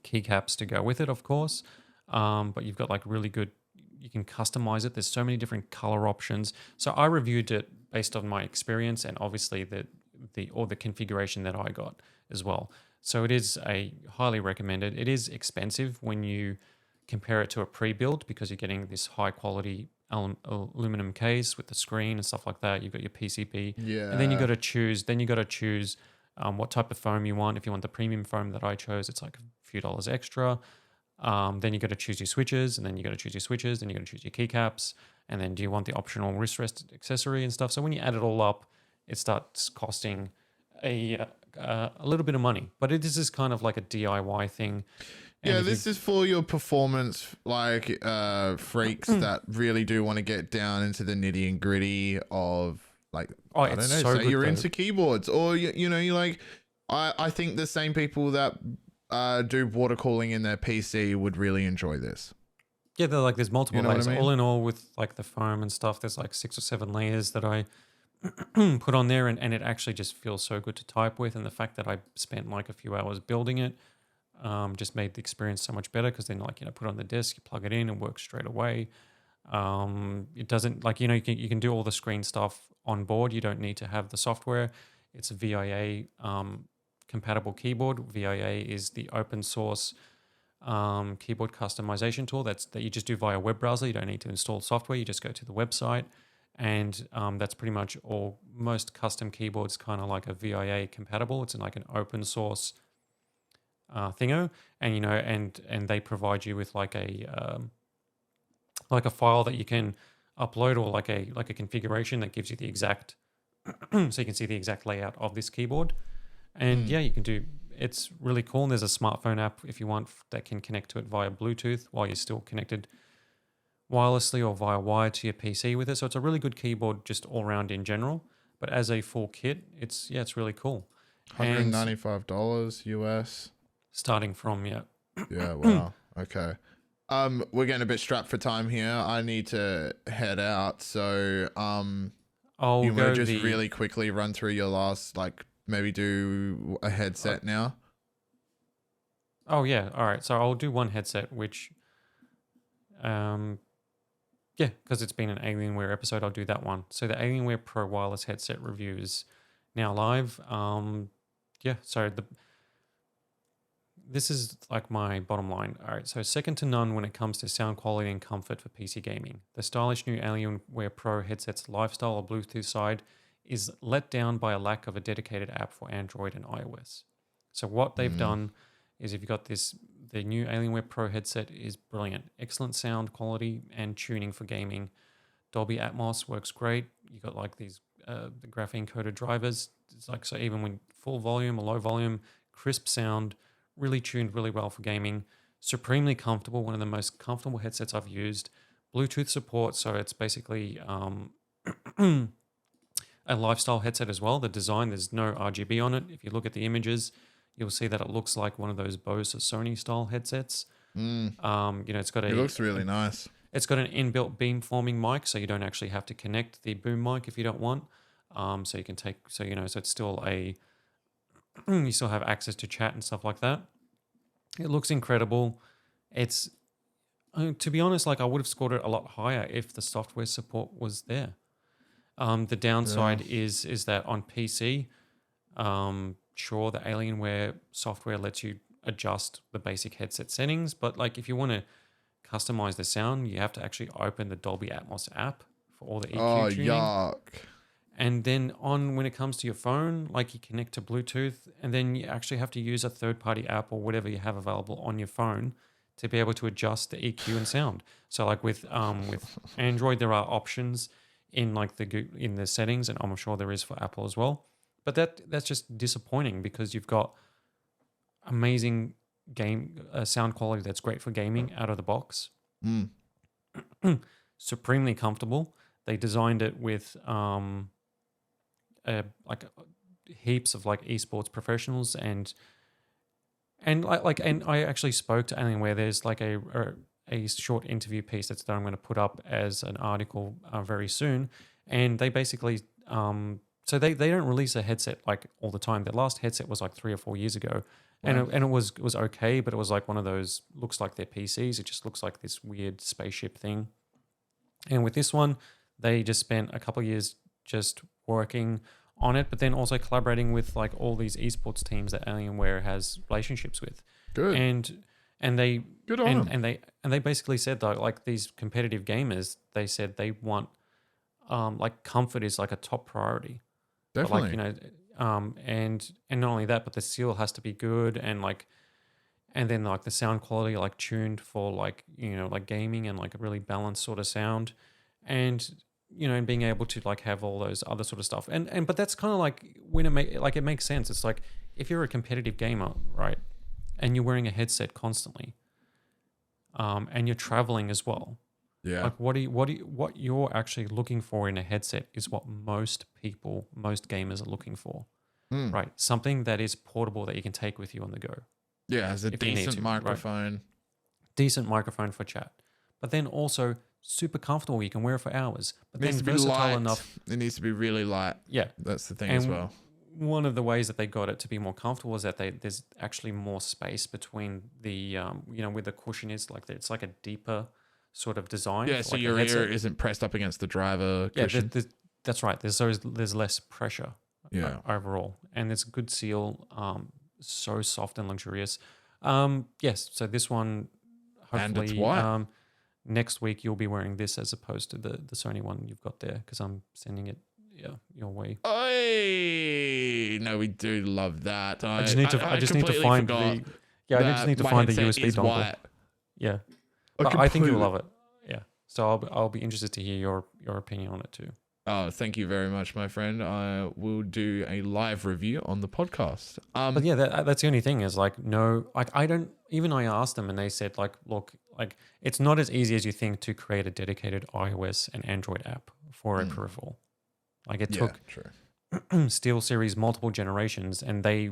keycaps to go with it, of course. But you've got like really good, you can customize it. There's so many different color options. So I reviewed it based on my experience and obviously the configuration that I got as well. So it is highly recommended. It is expensive when you compare it to a pre-build, because you're getting this high quality aluminum case with the screen and stuff like that. You've got your PCB, and then you got to choose. What type of foam you want. If you want the premium foam that I chose, it's like a few dollars extra. Then you got to choose your switches, and then you got to choose your switches, then you got to choose your keycaps, and then do you want the optional wrist rest accessory and stuff. So when you add it all up, it starts costing a little bit of money. But it is just kind of like a DIY thing. And this is for your performance freaks that really do want to get down into the nitty and gritty of like, I don't know, so say you're though. into keyboards, or you're like, I think the same people that do water cooling in their PC would really enjoy this. Yeah, there's multiple layers. I mean? All in all, with like the foam and stuff, there's like 6 or 7 layers that I put on there, and it actually just feels so good to type with. And the fact that I spent like a few hours building it just made the experience so much better, because then put it on the desk, you plug it in, and works straight away. It doesn't you can do all the screen stuff on board. You don't need to have the software. It's a VIA compatible keyboard. VIA is the open source keyboard customization tool that you just do via web browser. You don't need to install software. You just go to the website, and that's pretty much all. Most custom keyboards kind of like a VIA compatible. It's like an open source thingo, and and they provide you with like a file that you can upload, or like a configuration that gives you the exact so you can see the exact layout of this keyboard. And you can do, it's really cool. And there's a smartphone app if you want that can connect to it via Bluetooth while you're still connected wirelessly or via wire to your PC with it. So it's a really good keyboard just all around in general. But as a full kit, it's really cool. $195 US. Starting from, Yeah, wow. Okay. We're getting a bit strapped for time here. I need to head out. So you want to just really quickly run through your last, like, maybe do a headset now? Oh, yeah. All right. So I'll do one headset, which, because it's been an Alienware episode, I'll do that one. So the Alienware Pro wireless headset review is now live. So this is like my bottom line. All right. So second to none when it comes to sound quality and comfort for PC gaming. The stylish new Alienware Pro headset's lifestyle or Bluetooth side is let down by a lack of a dedicated app for Android and iOS. So what they've done is, if you've got the new Alienware Pro headset is brilliant. Excellent sound quality and tuning for gaming. Dolby Atmos works great. You got like these the graphene coded drivers. It's like, so even when full volume or low volume, crisp sound, really tuned really well for gaming. Supremely comfortable, one of the most comfortable headsets I've used. Bluetooth support, so it's basically a lifestyle headset as well. The design, there's no RGB on it. If you look at the images, you'll see that it looks like one of those Bose or Sony style headsets. Mm. It's got It looks really nice. It's got an inbuilt beamforming mic, so you don't actually have to connect the boom mic if you don't want. So you can so it's still you still have access to chat and stuff like that. It looks incredible. It's to be honest, like I would have scored it a lot higher if the software support was there. The downside is that on PC, sure, the Alienware software lets you adjust the basic headset settings, but like if you want to customize the sound, you have to actually open the Dolby Atmos app for all the EQ tuning. Yuck. And then when it comes to your phone, like you connect to Bluetooth, and then you actually have to use a third-party app or whatever you have available on your phone to be able to adjust the EQ and sound. So like with Android, there are options in the settings, and I'm sure there is for Apple as well. But that's just disappointing because you've got amazing sound quality that's great for gaming out of the box. Supremely comfortable. They designed it with heaps of like esports professionals and I actually spoke to Alienware. There's like a short interview piece that I'm going to put up as an article very soon, and they basically so they don't release a headset like all the time. Their last headset was like 3 or 4 years ago. Wow. And it was okay, but it was like one of those, looks like their PCs. It just looks like this weird spaceship thing. And with this one, they just spent a couple of years just working on it, but then also collaborating with like all these esports teams that Alienware has relationships with. Good. And they good on them. And they basically said though, like these competitive gamers, they said they want like comfort is like a top priority. Definitely. But like, and not only that, but the seal has to be good, and then like the sound quality like tuned for like like gaming and like a really balanced sort of sound, and and being able to like have all those other sort of stuff, and but that's kind of like when it makes sense. It's like if you're a competitive gamer, right, and you're wearing a headset constantly, and you're traveling as well. Yeah. Like what you're actually looking for in a headset is what most gamers are looking for. Right? Something that is portable that you can take with you on the go. Yeah, has a decent microphone. Right? Decent microphone for chat. But then also super comfortable. You can wear it for hours. But then versatile enough. It needs to be really light. Yeah. That's the thing as well. One of the ways that they got it to be more comfortable is that there's actually more space between the where the cushion is. Like it's like a deeper sort of design. Yeah, so your ear isn't pressed up against the driver cushion. Yeah, that's right. There's less pressure overall. And it's a good seal, so soft and luxurious. Yes, so this one, hopefully, and it's white. Next week you'll be wearing this as opposed to the Sony one you've got there, because I'm sending it your way. Oy! No, we do love that. I just need to find the USB dongle. White. Yeah. But I think you'll love it. Yeah. So I'll be interested to hear your opinion on it too. Oh, thank you very much, my friend. I will do a live review on the podcast. But yeah, that's the only thing is like, no, like I asked them and they said like, look, like it's not as easy as you think to create a dedicated iOS and Android app for a peripheral. Like it took SteelSeries multiple generations, and they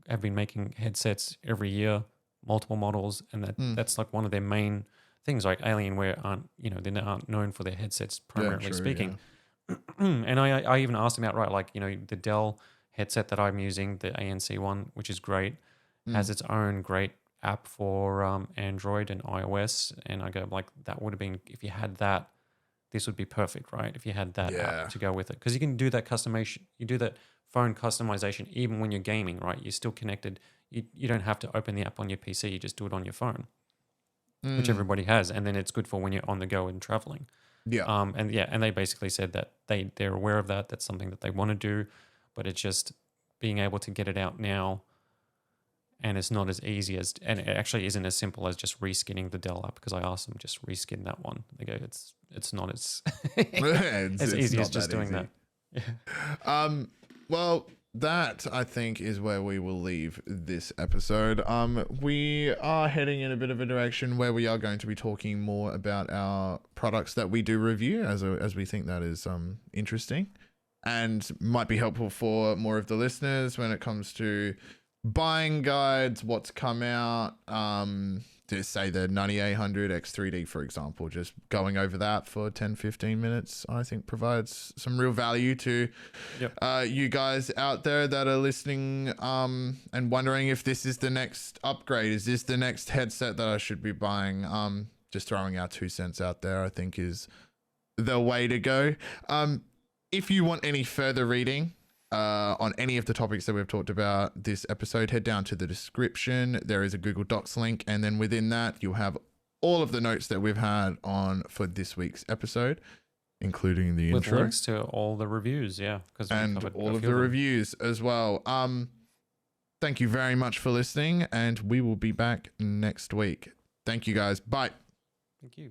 have been making headsets every year, multiple models, and that's like one of their main things. Like Alienware aren't known for their headsets primarily speaking. Yeah. And I even asked them outright, like the Dell headset that I'm using, the ANC one, which is great, has its own great app for Android and iOS, and I go like that would have been, if you had that, this would be perfect, right? If you had that app to go with it, because you can do that customization, you do that phone customization even when you're gaming, right? You're still connected. You don't have to open the app on your PC. You just do it on your phone, which everybody has, and then it's good for when you're on the go and traveling. Yeah. And they basically said that they're aware of that. That's something that they want to do, but it's just being able to get it out now. And it's not as easy and it actually isn't as simple as just reskinning the Dell app, because I asked them just reskin that one. They go, it's not as as easy as just doing that. Yeah. Well, that I think is where we will leave this episode. We are heading in a bit of a direction where we are going to be talking more about our products that we do review, as we think that is interesting. and might be helpful for more of the listeners when it comes to buying guides, what's come out, to say the 9800 X3D, for example. Just going over that for 10-15 minutes, I think provides some real value to you guys out there that are listening, and wondering if this is the next upgrade. Is this the next headset that I should be buying? Just throwing our 2 cents out there, I think, is the way to go. If you want any further reading on any of the topics that we've talked about this episode, head down to the description. There is a Google Docs link, and then within that you'll have all of the notes that we've had on for this week's episode, including the With intro links to all the reviews, and all of the reviews as well. Thank you very much for listening, and we will be back next week. Thank you guys. Bye. Thank you.